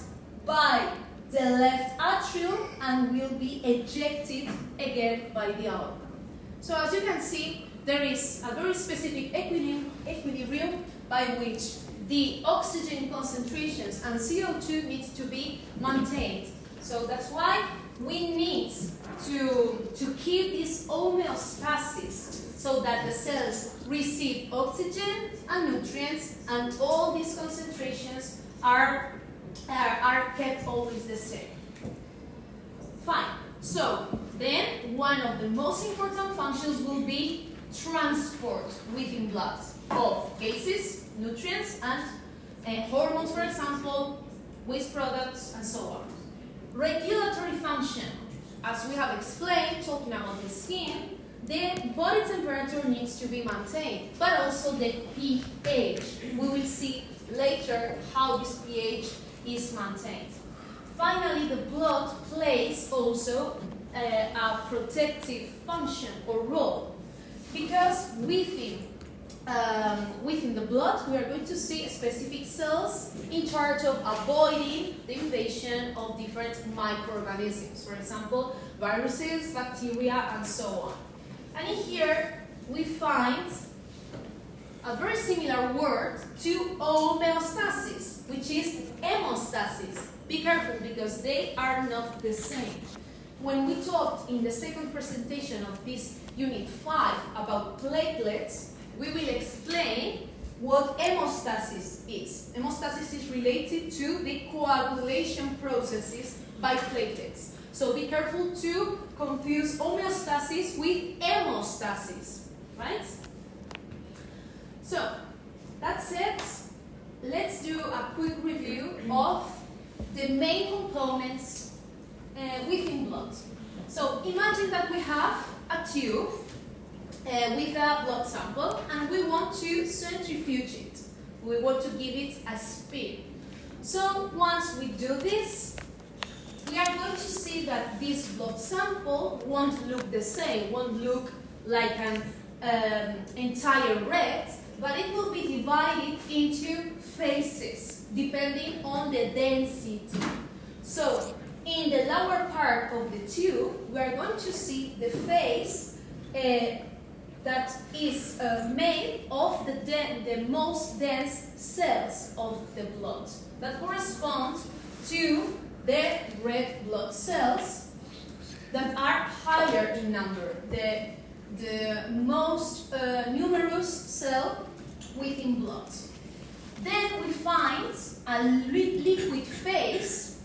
by the left atrium and will be ejected again by the aorta. So as you can see, there is a very specific equilibrium by which the oxygen concentrations and CO2 needs to be maintained. So that's why we need to keep this homeostasis so that the cells receive oxygen and nutrients, and all these concentrations are kept always the same. Fine. So then one of the most important functions will be transport within blood of gases, nutrients, and hormones, for example, waste products, and so on. Regulatory function, as we have explained, talking about the skin, the body temperature needs to be maintained, but also the pH. We will see later how this pH is maintained. Finally, the blood plays also a protective function or role, because within the blood we are going to see specific cells in charge of avoiding the invasion of different microorganisms, for example, viruses, bacteria, and so on. And in here we find a very similar word to homeostasis, which is hemostasis. Be careful, because they are not the same. When we talked in the second presentation of this Unit 5 about platelets, we will explain what hemostasis is. Hemostasis is related to the coagulation processes by platelets. So be careful to confuse homeostasis with hemostasis, right? So, that's it. Let's do a quick review of the main components within blood. So imagine that we have a tube with a blood sample, and we want to centrifuge it. We want to give it a spin. So once we do this, we are going to see that this blood sample won't look the same, won't look like an entire red, but it will be divided into phases depending on the density. So in the lower part of the tube, we are going to see the phase that is made of the most dense cells of the blood that correspond to the red blood cells that are higher in number, the most numerous cell within blood. Then we find a liquid phase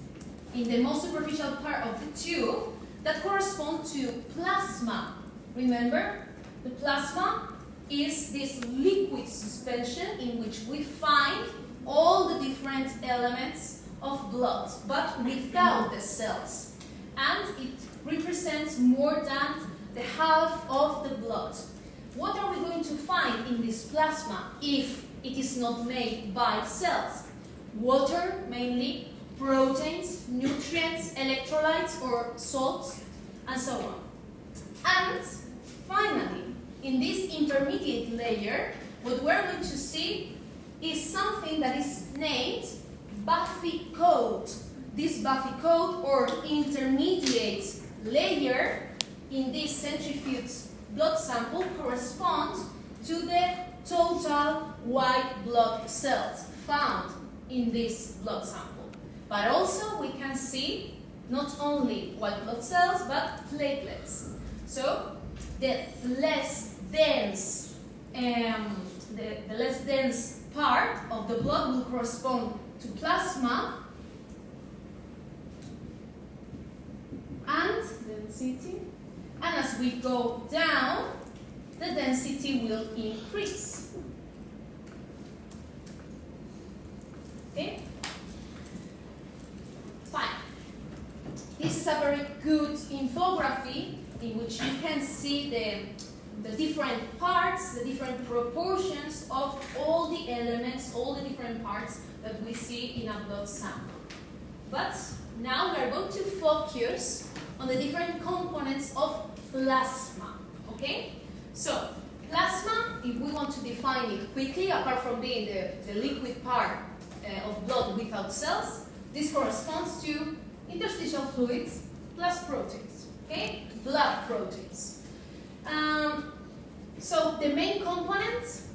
in the most superficial part of the tube that corresponds to plasma. Remember, the plasma is this liquid suspension in which we find all the different elements of blood, but without the cells. And it represents more than the half of the blood. What are we going to find in this plasma if it is not made by cells? Water, mainly, proteins, nutrients, electrolytes or salts, and so on. And finally, in this intermediate layer, what we're going to see is something that is named Buffy coat. This Buffy coat or intermediate layer in this centrifuged blood sample corresponds to the total white blood cells found in this blood sample. But also we can see not only white blood cells but platelets. So the less dense part of the blood will correspond to plasma, and density. And as we go down, the density will increase. Okay? Fine. This is a very good infography in which you can see the different parts, the different proportions of all the elements, all the different parts that we see in a blood sample. But now we are going to focus on the different components of plasma, okay? So, plasma, if we want to define it quickly, apart from being the liquid part of blood without cells, this corresponds to interstitial fluids plus proteins, okay? Blood proteins. So, the main components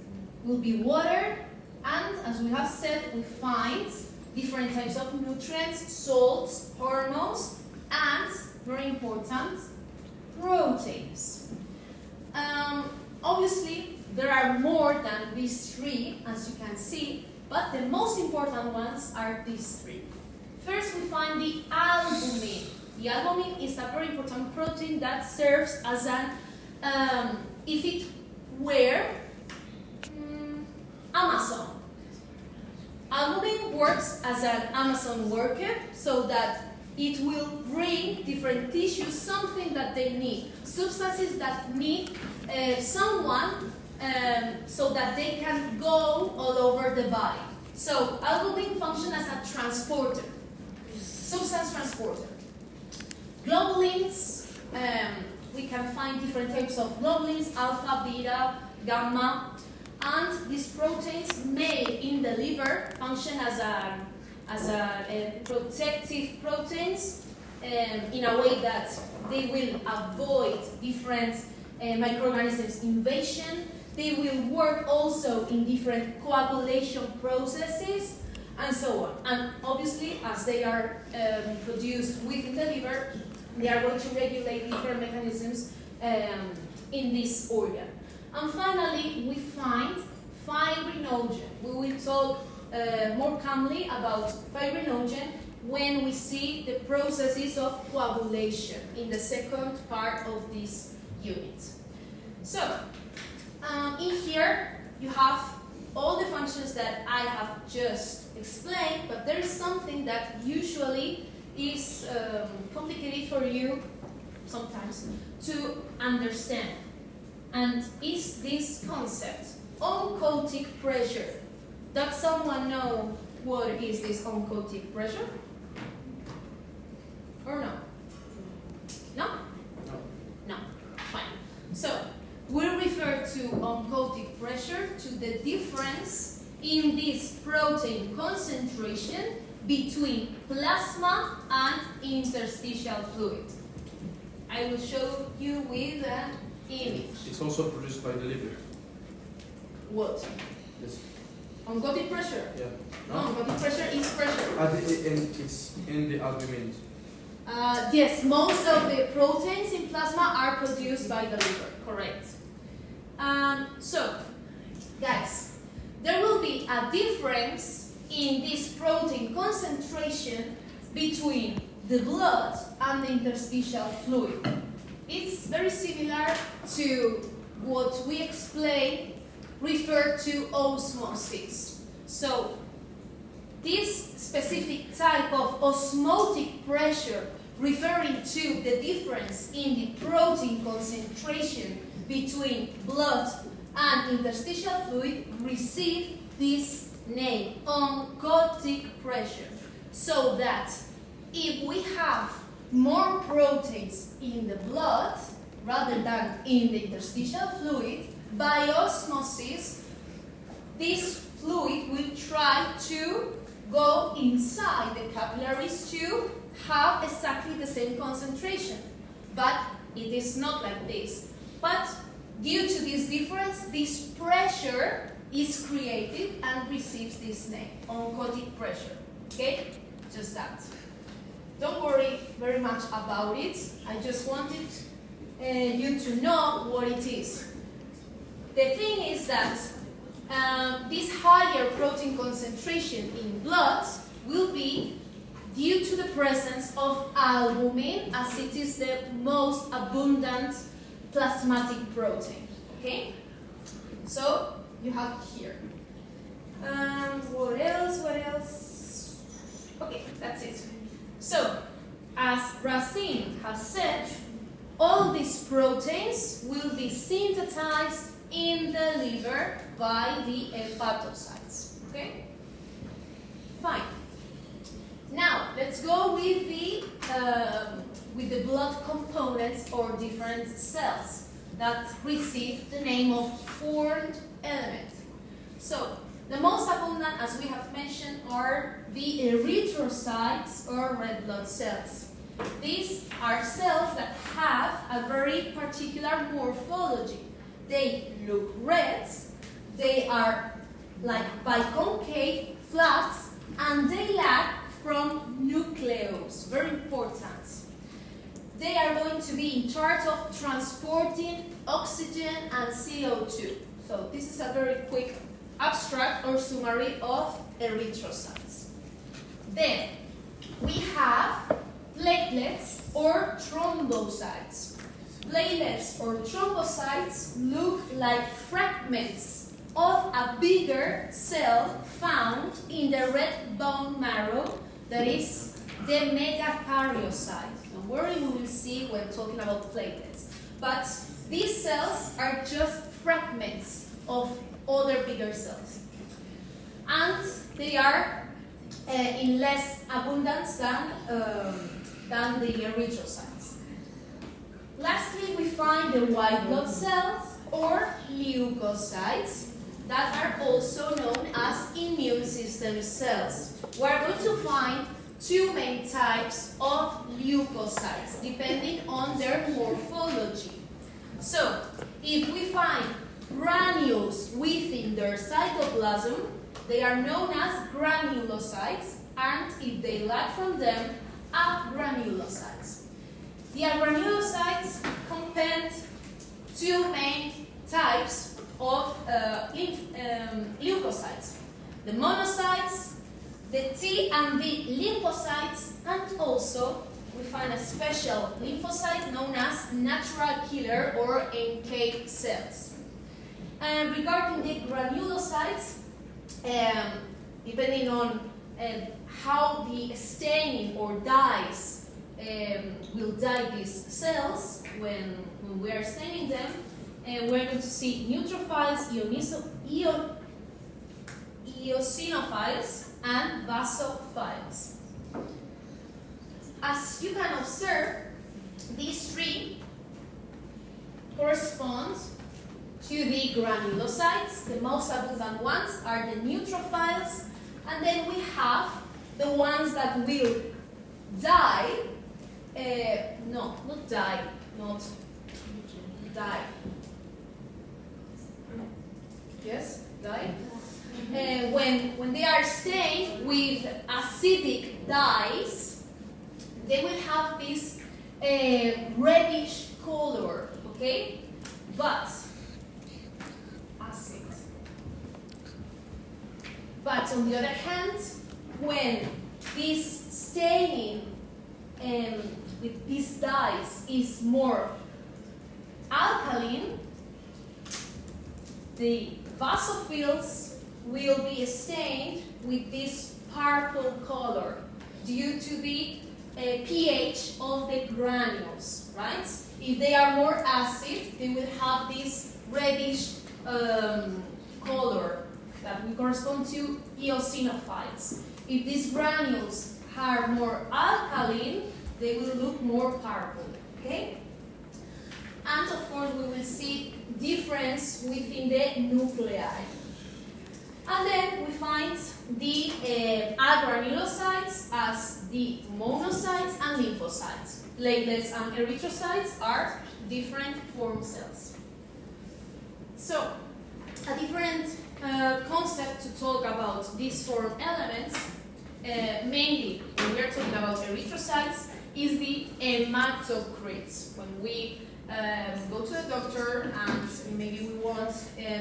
will be water, and as we have said, we find different types of nutrients, salts, hormones, and very important, proteins. Obviously, there are more than these three, as you can see, but the most important ones are these three. First, we find the albumin. The albumin is a very important protein that serves as an, if it were Amazon. Albumin works as an Amazon worker so that it will bring different tissues something that they need, substances that need someone so that they can go all over the body. So albumin functions as a transporter, substance transporter. Globulins, we can find different types of globulins, alpha, beta, gamma, and these proteins may in the liver function as a protective proteins in a way that they will avoid different microorganisms invasion. They will work also in different coagulation processes and so on. And obviously, as they are produced within the liver, they are going to regulate different mechanisms in this organ. And finally, we find fibrinogen. We will talk more calmly about fibrinogen when we see the processes of coagulation in the second part of this unit. So, in here you have all the functions that I have just explained, but there is something that usually is complicated for you sometimes to understand. And is this concept, oncotic pressure. Does someone know what is this oncotic pressure? Or no? No? No. Fine. So, we refer to oncotic pressure to the difference in this protein concentration between plasma and interstitial fluid. I will show you with an image. It's also produced by the liver. What? Yes. Oncotic pressure? Yeah. No, oncotic pressure is pressure. And it's in the albumin. Yes, most of the proteins in plasma are produced by the liver, correct. So, guys, there will be a difference in this protein concentration between the blood and the interstitial fluid. It's very similar to what we explained, refer to osmosis. So, this specific type of osmotic pressure referring to the difference in the protein concentration between blood and interstitial fluid receive this name, oncotic pressure. So that if we have more proteins in the blood rather than in the interstitial fluid, by osmosis, this fluid will try to go inside the capillaries to have exactly the same concentration. But it is not like this. But due to this difference, this pressure is created and receives this name, oncotic pressure. Okay? Just that. Don't worry very much about it. I just wanted you to know what it is. The thing is that this higher protein concentration in blood will be due to the presence of albumin, as it is the most abundant plasmatic protein. Okay? So, you have here. What else? What else? Okay, that's it. So, as Racine has said, all these proteins will be synthesized in the liver by the hepatocytes. Okay? Fine. Now, let's go with the blood components or different cells that receive the name of foreign element. So, the most abundant, as we have mentioned, are the erythrocytes or red blood cells. These are cells that have a very particular morphology. They look red, they are like biconcave, flat, and they lack from nucleus. Very important. they are going to be in charge of transporting oxygen and CO2. So this is a very quick abstract or summary of erythrocytes. Then we have platelets or thrombocytes. Platelets or thrombocytes look like fragments of a bigger cell found in the red bone marrow, that is the megakaryocyte. Don't worry, we will see when talking about platelets. But these cells are just fragments of other bigger cells. And they are in less abundance than the erythrocytes. Lastly, we find the white blood cells or leukocytes that are also known as immune system cells. We are going to find two main types of leukocytes depending on their morphology. So, if we find granules within their cytoplasm, they are known as granulocytes, and if they lack from them, agranulocytes. The agranulocytes contain two main types of leukocytes: the monocytes, the T and B lymphocytes, and also we find a special lymphocyte known as natural killer or NK cells. And regarding the granulocytes, depending on how the staining or dyes will dye these cells when we are staining them, and we're going to see neutrophils, eosinophiles, and basophiles. As you can observe, these three correspond to the granulocytes. The most abundant ones are the neutrophils, and then we have the ones that will die. Not die. Yes, die. When they are stained with acidic dyes, they will have this reddish color, okay? But acid. But on the other hand, when this staining with these dyes is more alkaline, the basophils will be stained with this purple color due to the pH of the granules, right? If they are more acid, they will have this reddish color that will correspond to eosinophiles. If these granules are more alkaline, they will look more purple, okay? And of course, we will see difference within the nuclei. And then we find the agranulocytes as the monocytes and lymphocytes. Platelets and erythrocytes are different form cells. So, a different concept to talk about these form elements, mainly when we are talking about erythrocytes, is the hematocrits. When we go to the doctor and maybe we want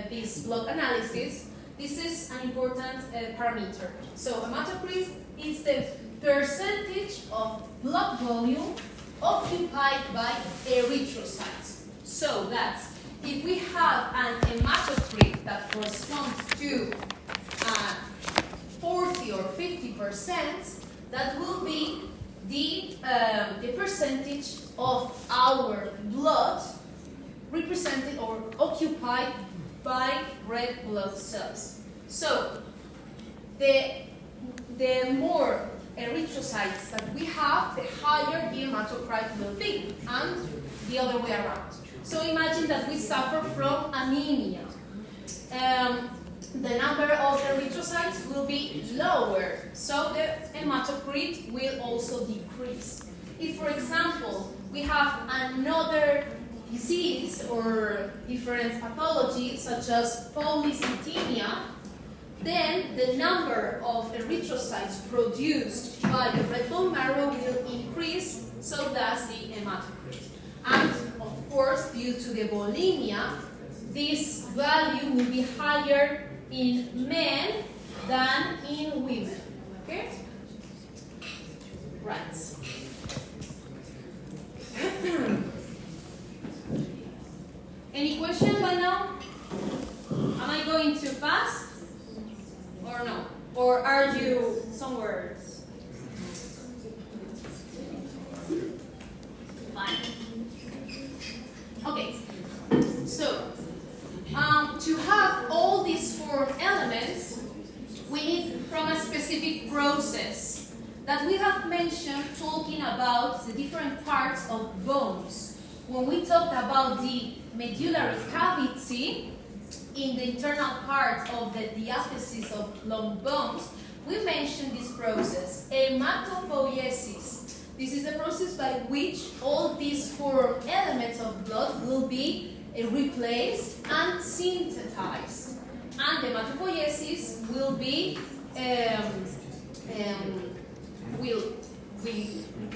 this blood analysis, this is an important parameter. So hematocrit is the percentage of blood volume occupied by erythrocytes. So that if we have an hematocrit that corresponds to 40 or 50%, that will be the percentage of our blood represented or occupied by red blood cells. So, the more erythrocytes that we have, the higher the hematocrit will be, and the other way around. So imagine that we suffer from anemia. The number of erythrocytes will be lower, so the hematocrit will also decrease. If, for example, we have another disease or different pathology, such as polycythemia, then the number of erythrocytes produced by the red bone marrow will increase so does the hematocrit. And of course, due to the bulimia, this value will be higher in men than in women. Okay? Right. Any question by now? Am I going too fast? Or no? Or are you somewhere? Fine. Okay. So, to have all these four elements, we need from a specific process that we have mentioned talking about the different parts of bones. When we talked about the medullary cavity in the internal part of the diaphysis of long bones, we mentioned this process, hematopoiesis. This is the process by which all these four elements of blood will be replaced and synthesized. And hematopoiesis will be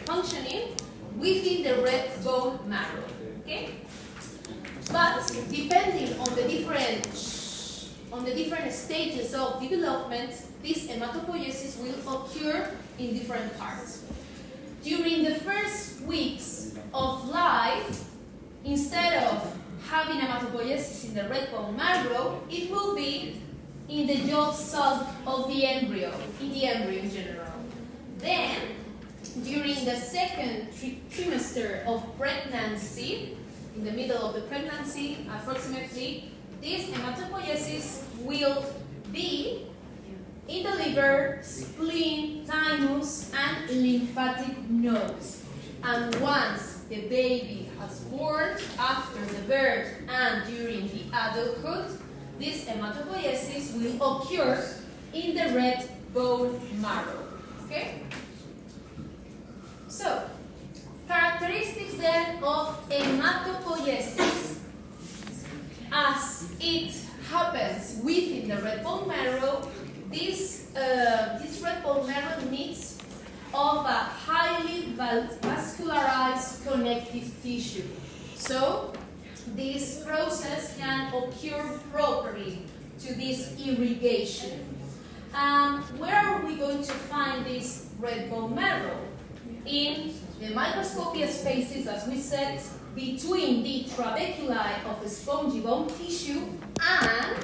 functioning within the red bone marrow. Okay? But depending on the different stages of development, this hematopoiesis will occur in different parts. During the first weeks of life, instead of having hematopoiesis in the red bone marrow, it will be in the yolk sac of the embryo, in the embryo in general. Then, during the second trimester of pregnancy, in the middle of the pregnancy, approximately, this hematopoiesis will be in the liver, spleen, thymus, and lymphatic nodes. And once the baby has born, after the birth and during the adulthood, this hematopoiesis will occur in the red bone marrow. Okay? So, characteristics then of hematopoiesis. As it happens within the red bone marrow, this red bone marrow needs of a highly vascularized connective tissue. So, this process can occur properly to this irrigation. Where are we going to find this red bone marrow? In the microscopic spaces, as we said, between the trabeculi of the spongy bone tissue and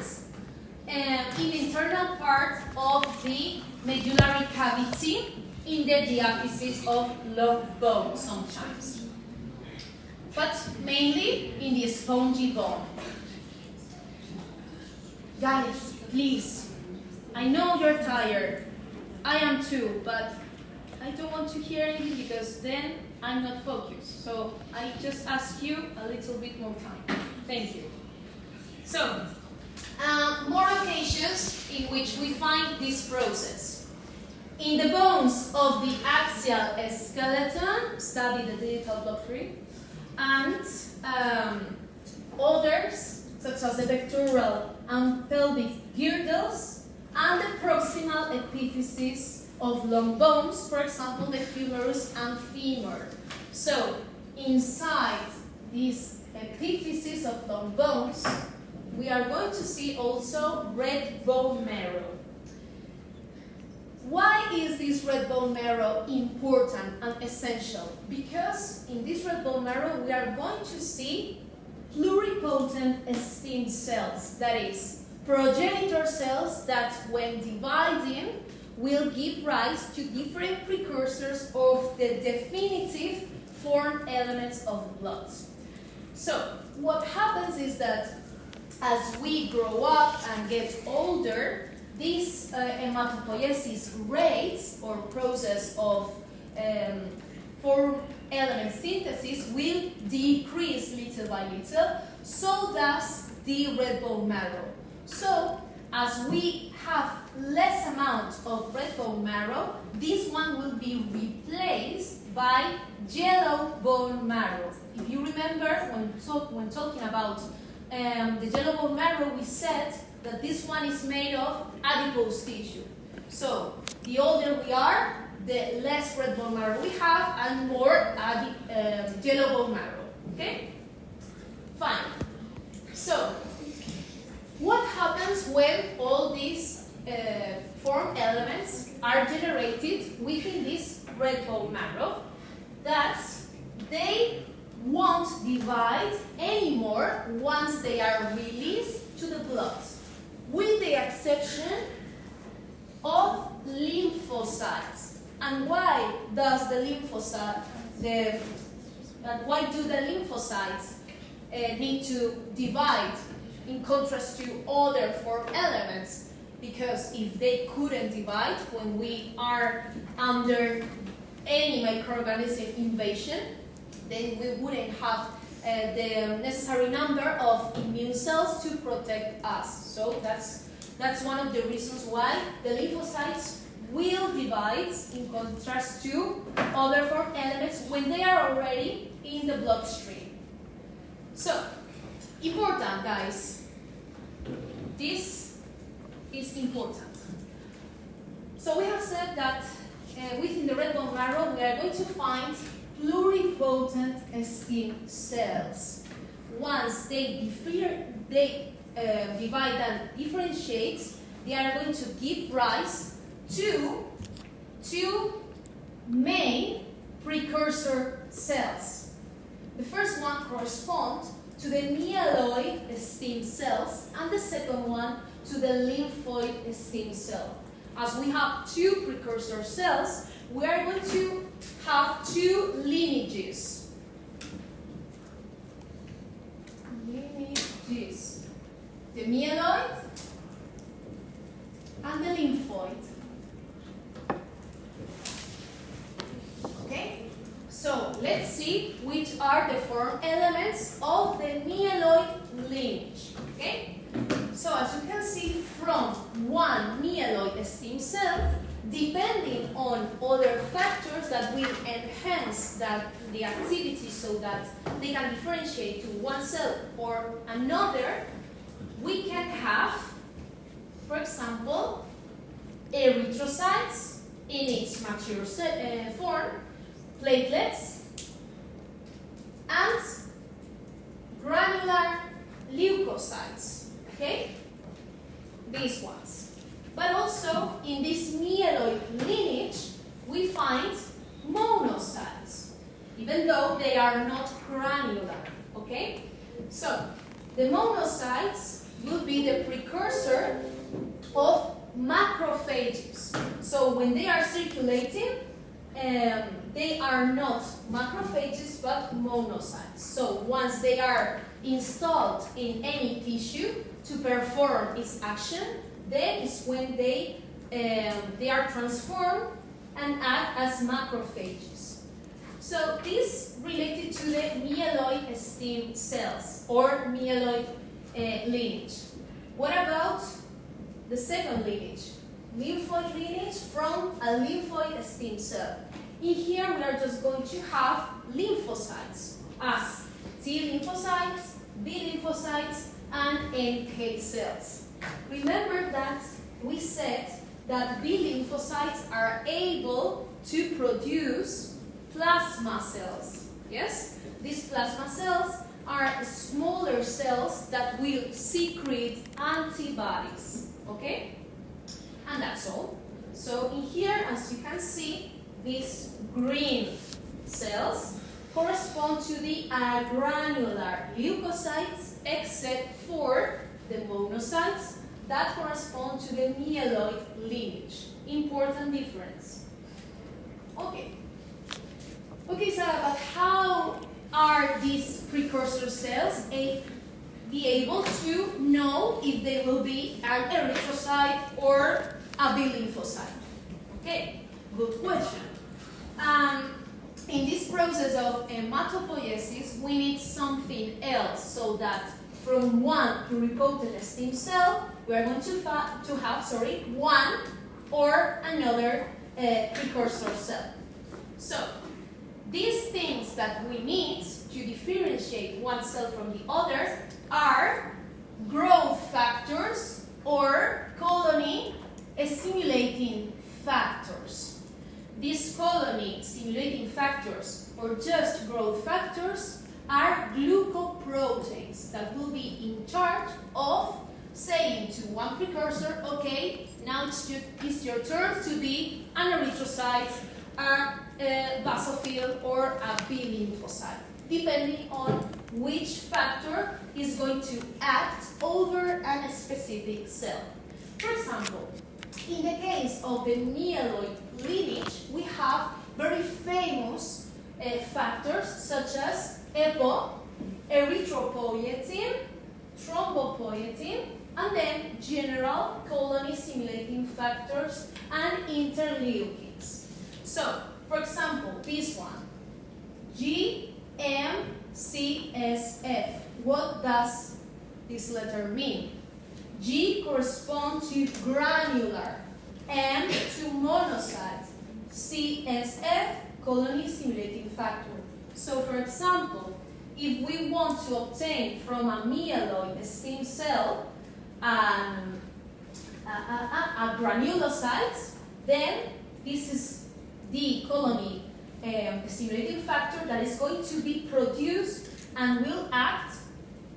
in the internal part of the medullary cavity in the diaphysis of long bone sometimes. But mainly in the spongy bone. Guys, please, I know you're tired. I am too, but I don't want to hear anything because then I'm not focused. So I just ask you a little bit more time. Thank you. So, more occasions in which we find this process. In the bones of the axial skeleton, study the digital block 3, and others, such as the pectoral and pelvic girdles, and the proximal epiphysis of long bones, for example, the humerus and femur. So, inside these epiphysis of long bones, we are going to see also red bone marrow. Why is this red bone marrow important and essential? Because in this red bone marrow we are going to see pluripotent stem cells, that is, progenitor cells that when dividing will give rise to different precursors of the definitive formed elements of blood. So, what happens is that as we grow up and get older, this hematopoiesis rates or process of form element synthesis will decrease little by little, so does the red bone marrow. So, as we have less amount of red bone marrow, this one will be replaced by yellow bone marrow. If you remember, when talking about the yellow bone marrow, we said that this one is made of adipose tissue. So, the older we are, the less red bone marrow we have and more yellow bone marrow. Okay? Fine. So, what happens when all these form elements are generated within this red bone marrow? That they won't divide anymore once they are released to the blood, with the exception of lymphocytes. And why does the lymphocyte, why do the lymphocytes need to divide in contrast to other form elements? Because if they couldn't divide when we are under any microorganism invasion, then we wouldn't have the necessary number of immune cells to protect us. So that's one of the reasons why the lymphocytes will divide in contrast to other form elements when they are already in the bloodstream. So, important, guys. This is important. So we have said that within the red bone marrow we are going to find pluripotent stem cells. Once they divide and differentiate, they are going to give rise to two main precursor cells. The first one corresponds to the myeloid stem cells and the second one to the lymphoid stem cell. As we have two precursor cells, we are going to have two lineages. The myeloid and the lymphoid. Okay? So, let's see which are the form elements of the myeloid lineage. Okay? So, as you can see from one myeloid stem cell, depending on other factors that will enhance the activity so that they can differentiate to one cell or another, we can have, for example, erythrocytes in its mature form, platelets, and granular leukocytes. Okay? These ones. But also, in this myeloid lineage, we find monocytes, even though they are not granular. Okay? So, the monocytes will be the precursor of macrophages. So, when they are circulating, they are not macrophages but monocytes. So, once they are installed in any tissue to perform its action, then is when they are transformed and act as macrophages. So this related to the myeloid stem cells or myeloid lineage. What about the second lineage? Lymphoid lineage from a lymphoid stem cell. In here we are just going to have lymphocytes as T lymphocytes, B lymphocytes, and NK cells. Remember that we said that B lymphocytes are able to produce plasma cells. Yes? These plasma cells are smaller cells that will secrete antibodies. Okay? And that's all. So in here, as you can see, these green cells correspond to the granular leukocytes, except for the monocytes that correspond to the myeloid lineage. Important difference. Okay. Okay, Sarah, but how are these precursor cells be able to know if they will be an erythrocyte or a B lymphocyte? Okay, good question. In this process of hematopoiesis, we need something else so that from one pluripotent stem cell, we are going to have one or another precursor cell. So, these things that we need to differentiate one cell from the other are growth factors or colony stimulating factors. these colony stimulating factors or just growth factors are glucoproteins that will be in charge of saying to one precursor, okay, now it's your turn to be an erythrocyte, a basophil, or a B lymphocyte, depending on which factor is going to act over a specific cell. For example, in the case of the myeloid lineage, we have very famous factors such as EPO, erythropoietin, thrombopoietin, and then general colony stimulating factors and interleukins. So, for example, this one, GMCSF. What does this letter mean? G corresponds to granular, M to monocyte, CSF, colony stimulating factor. So, for example, if we want to obtain from a myeloid stem cell a granulocyte, then this is the colony stimulating factor that is going to be produced and will act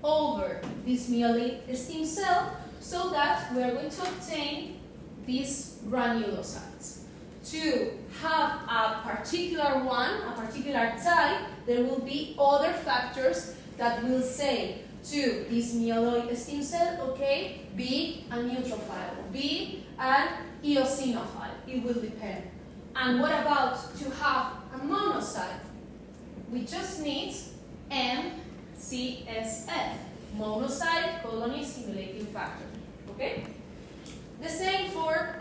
over this myeloid stem cell so that we are going to obtain these granulocytes. To have a particular one, a particular type, there will be other factors that will say to this myeloid stem cell, okay, be a neutrophile, be an eosinophile. It will depend. And what about to have a monocyte? We just need MCSF, monocyte colony stimulating factor. Okay? The same for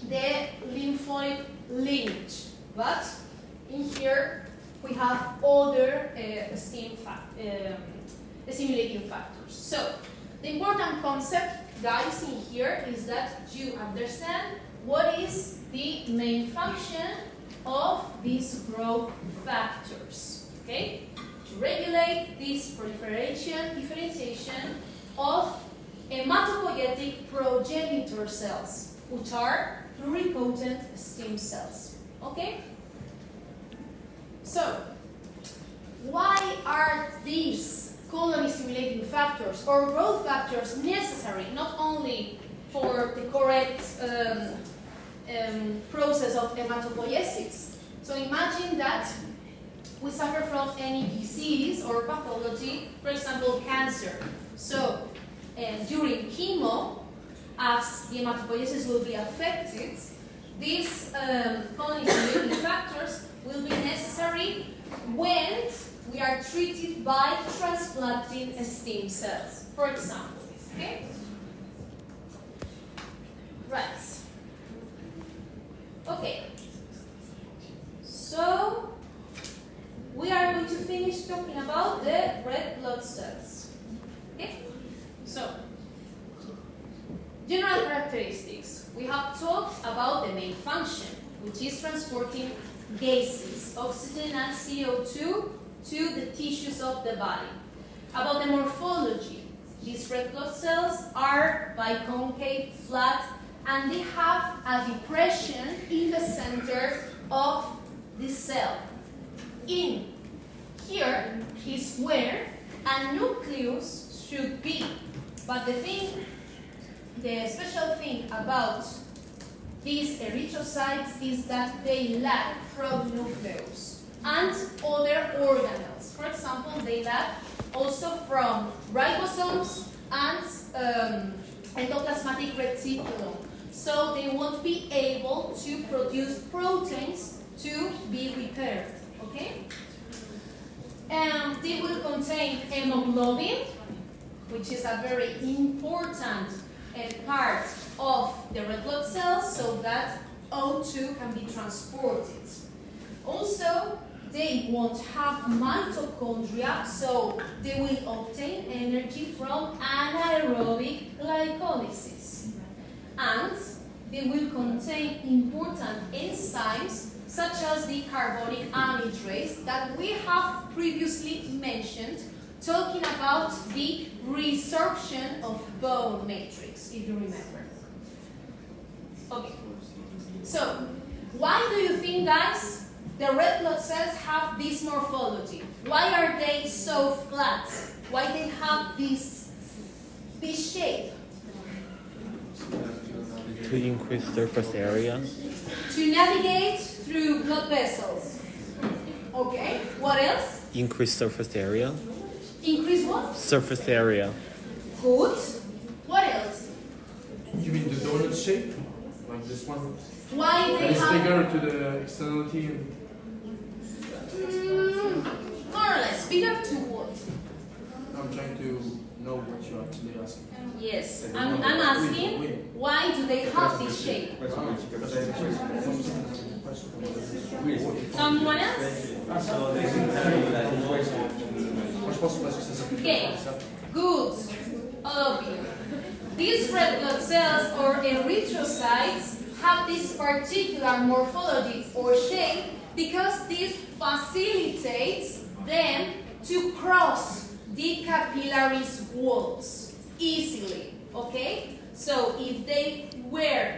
the lymphoid lineage, but in here we have other stimulating factors. So the important concept, guys, in here is that you understand what is the main function of these growth factors. Okay? To regulate this proliferation, differentiation of hematopoietic progenitor cells, which are pluripotent stem cells. Okay? So, why are these colony stimulating factors or growth factors necessary not only for the correct process of hematopoiesis? So imagine that we suffer from any disease or pathology, for example, cancer. So during chemo, as the hematopoiesis will be affected, these colony stimulating factors will be necessary when we are treated by transplanting stem cells, for example. Okay? Right. Okay. So we are going to finish talking about the red blood cells. Okay? So, general characteristics. We have talked about the main function, which is transporting gases, oxygen and CO2, to the tissues of the body. About the morphology, these red blood cells are biconcave, flat, and they have a depression in the center of the cell. In here is where a nucleus should be. But the special thing about these erythrocytes is that they lack from nucleus and other organelles. For example, they lack also from ribosomes and endoplasmatic reticulum. So they won't be able to produce proteins to be repaired. Okay? And they will contain hemoglobin, which is a very important part of the red blood cells, so that O2 can be transported. Also, they won't have mitochondria, so they will obtain energy from anaerobic glycolysis. And they will contain important enzymes such as the carbonic anhydrase that we have previously mentioned, talking about the resorption of bone matrix, if you remember. Okay, so Why do you think, guys, the red blood cells have this morphology? Why are they so flat? Why they have this shape? To increase surface area. To navigate through blood vessels. Okay, what else? Increase surface area. Increase what? Surface area. Good. What else? You mean the donut shape? Like this one? Why That they is have... bigger to the externality and More or less. Bigger to what? I'm trying to know what you're actually asking. Yes, I'm asking, why do they have this shape? Someone else? Okay, good. All of you. These red blood cells or erythrocytes have this particular morphology or shape because this facilitates them to cross the capillaries walls easily, okay? So if they were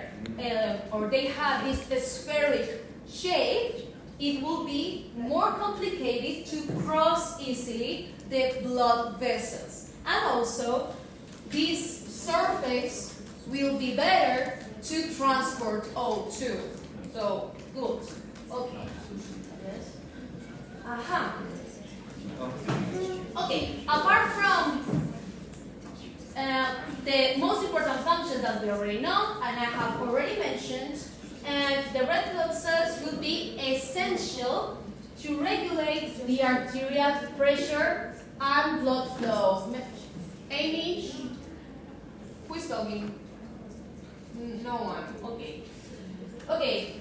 or they have this spheric shape, it will be more complicated to cross easily the blood vessels. And also, this surface will be better to transport O2. So, good. Okay. Aha. Okay, apart from the most important functions that we already know, and I have already mentioned, the red blood cells will be essential to regulate the arterial pressure and blood flow. Amy? Who is talking? No one. Okay. Okay.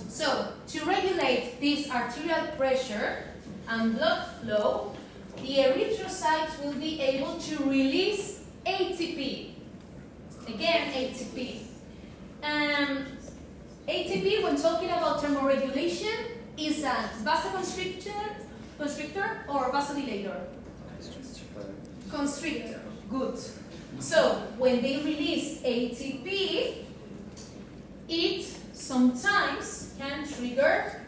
So, to regulate this arterial pressure and blood flow, the erythrocytes will be able to release ATP. Again, ATP. ATP, when talking about thermoregulation, is a vasoconstrictor or vasodilator? Constrictor. Good. So, when they release ATP, it sometimes can trigger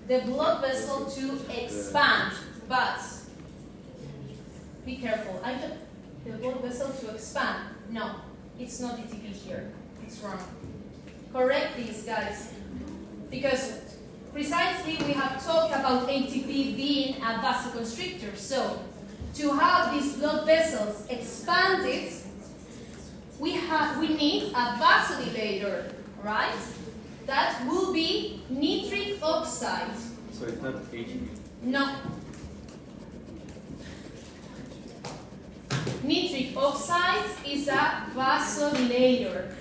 the blood vessel to expand, but be careful. The blood vessel to expand. No, it's not ATP here. It's wrong. Correct this, guys, because precisely we have talked about ATP being a vasoconstrictor. So, to have these blood vessels expanded, we need a vasodilator, right? That will be nitric oxide. So it's not ATP. No. Nitric oxide is a vasodilator.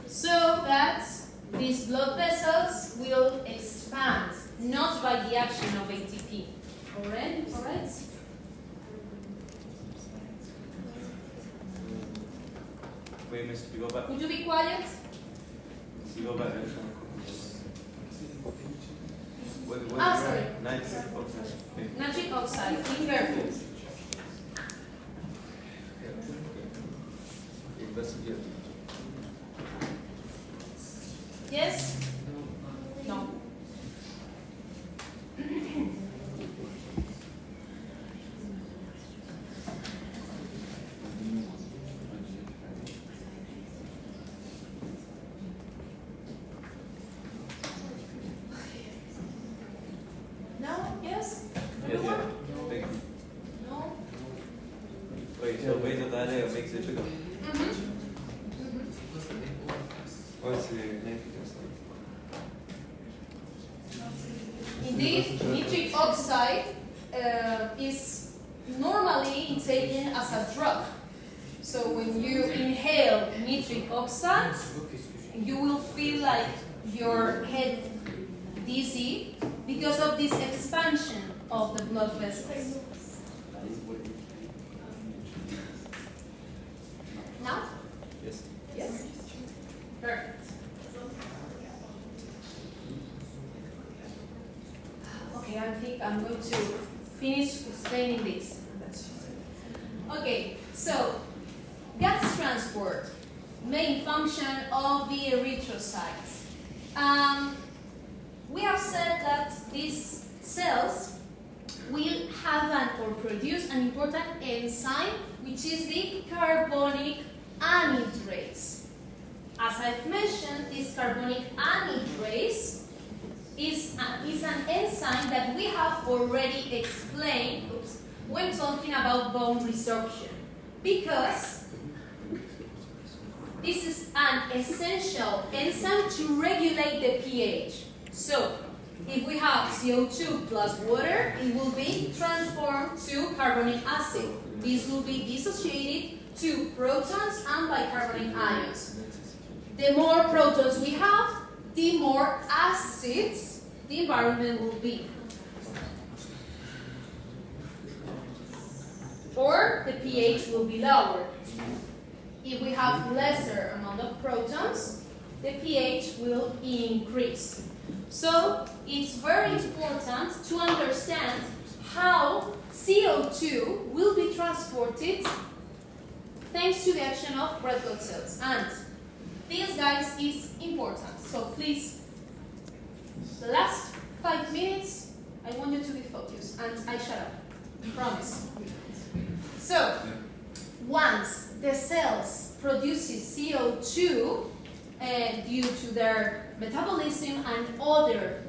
So that these blood vessels will expand, not by the action of ATP. Alright? Alright? Wait, miss, could you go back? Could you be quiet? Could you go back? What Sorry. Nitric oxide. Okay. Nitric oxide. Be careful. Investigate. Yes? No. No? Yes? Yes, yeah. Thank you. No? Wait, so vasodilator makes it bigger. What's the nitric oxide? Indeed, nitric oxide is normally taken as a drug. So when you inhale nitric oxide, you will feel like your head dizzy because of this expansion of the blood vessels. Now? Yes. Yes? Perfect. Okay, I think I'm going to finish explaining this. Okay, so gas transport, main function of the erythrocytes. We have said that these cells will have or produce an important enzyme, which is the carbonic anhydrase. As I've mentioned, this carbonic anhydrase is an enzyme that we have already explained when talking about bone resorption, because this is an essential enzyme to regulate the pH. So, if we have CO2 plus water, it will be transformed to carbonic acid. This will be dissociated to protons and bicarbonate ions. The more protons we have, the more acids the environment will be. Or the pH will be lower. If we have lesser amount of protons, the pH will increase. So it's very important to understand how CO2 will be transported thanks to the action of red blood cells. And this, guys, is important. So please, the last 5 minutes, I want you to be focused, and I shut up. Promise. So, once the cells produces CO2 due to their metabolism and other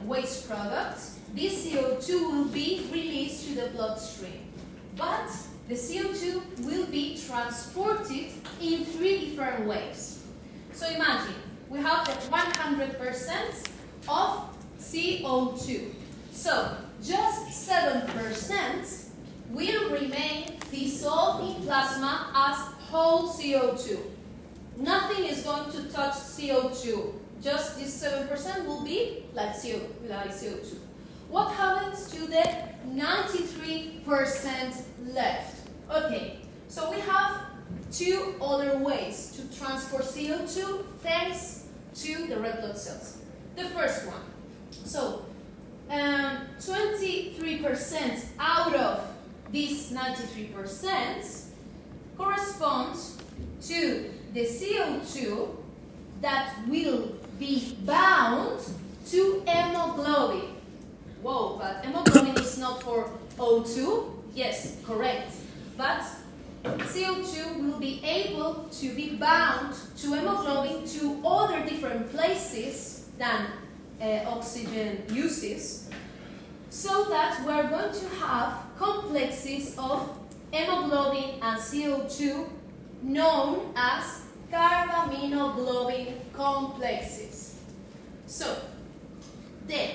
waste products, this CO2 will be released to the bloodstream. But the CO2 will be transported in 3 different ways. So imagine, we have the 100% of CO2. So just 7% will remain dissolved in plasma as whole CO2. Nothing is going to touch CO2. Just this 7% will be like CO2. What happens to the 93% left? Okay, so we have 2 other ways to transport CO2 thanks to the red blood cells. The first one, so 23% out of these 93% corresponds to the CO2 that will be bound to hemoglobin. Whoa, but hemoglobin is not for O2? Yes, correct. But CO2 will be able to be bound to hemoglobin to other different places than oxygen uses, so that we are going to have complexes of hemoglobin and CO2 known as carbaminoglobin complexes. So, then,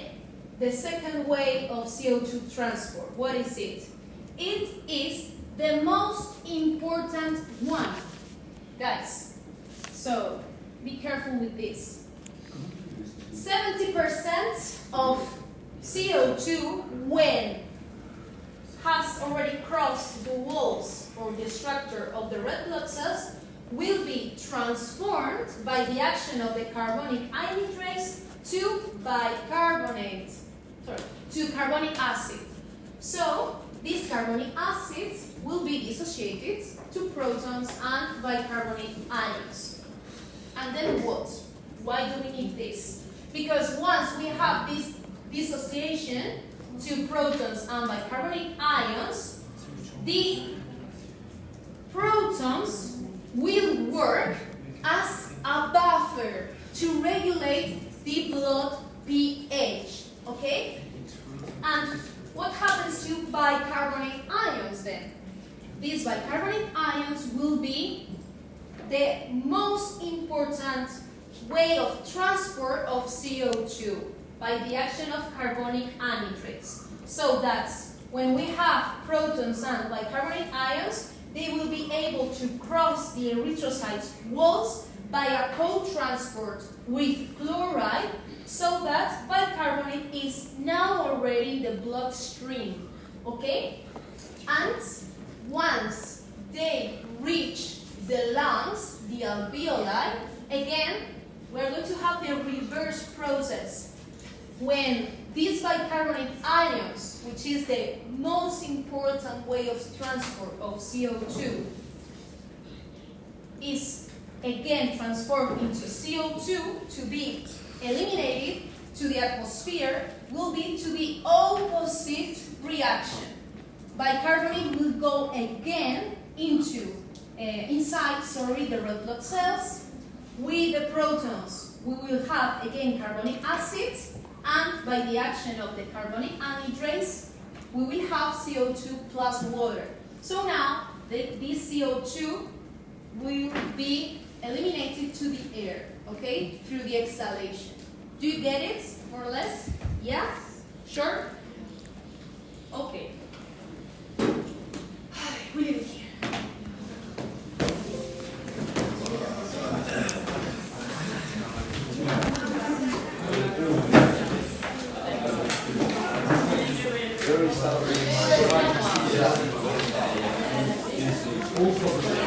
the second way of CO2 transport, what is it? It is the most important one, guys. So, be careful with this. 70% of CO2, when has already crossed the walls or the structure of the red blood cells, will be transformed by the action of the carbonic anhydrase to carbonic acid. So these carbonic acids will be dissociated to protons and bicarbonate ions. And then what? Why do we need this? Because once we have this dissociation to protons and bicarbonate ions, the protons will work as a buffer to regulate the blood pH, okay? And what happens to bicarbonate ions then? These bicarbonate ions will be the most important way of transport of CO2 by the action of carbonic anhydrase. So that when we have protons and bicarbonate ions, they will be able to cross the erythrocyte walls by a co-transport with chloride, so that bicarbonate is now already in the bloodstream, okay? And once they reach the lungs, the alveoli, again, we're going to have the reverse process. When these bicarbonate ions, which is the most important way of transport of CO2, is again transformed into CO2 to be eliminated to the atmosphere will be to the opposite reaction. Bicarbonate will go again into inside the red blood cells. With the protons, we will have again carbonic acid, and by the action of the carbonic anhydrase, we will have CO2 plus water. So now this CO2 will be eliminated to the air, okay, through the exhalation. Do you get it, more or less? Yeah? Sure? Okay. We leave it here. Very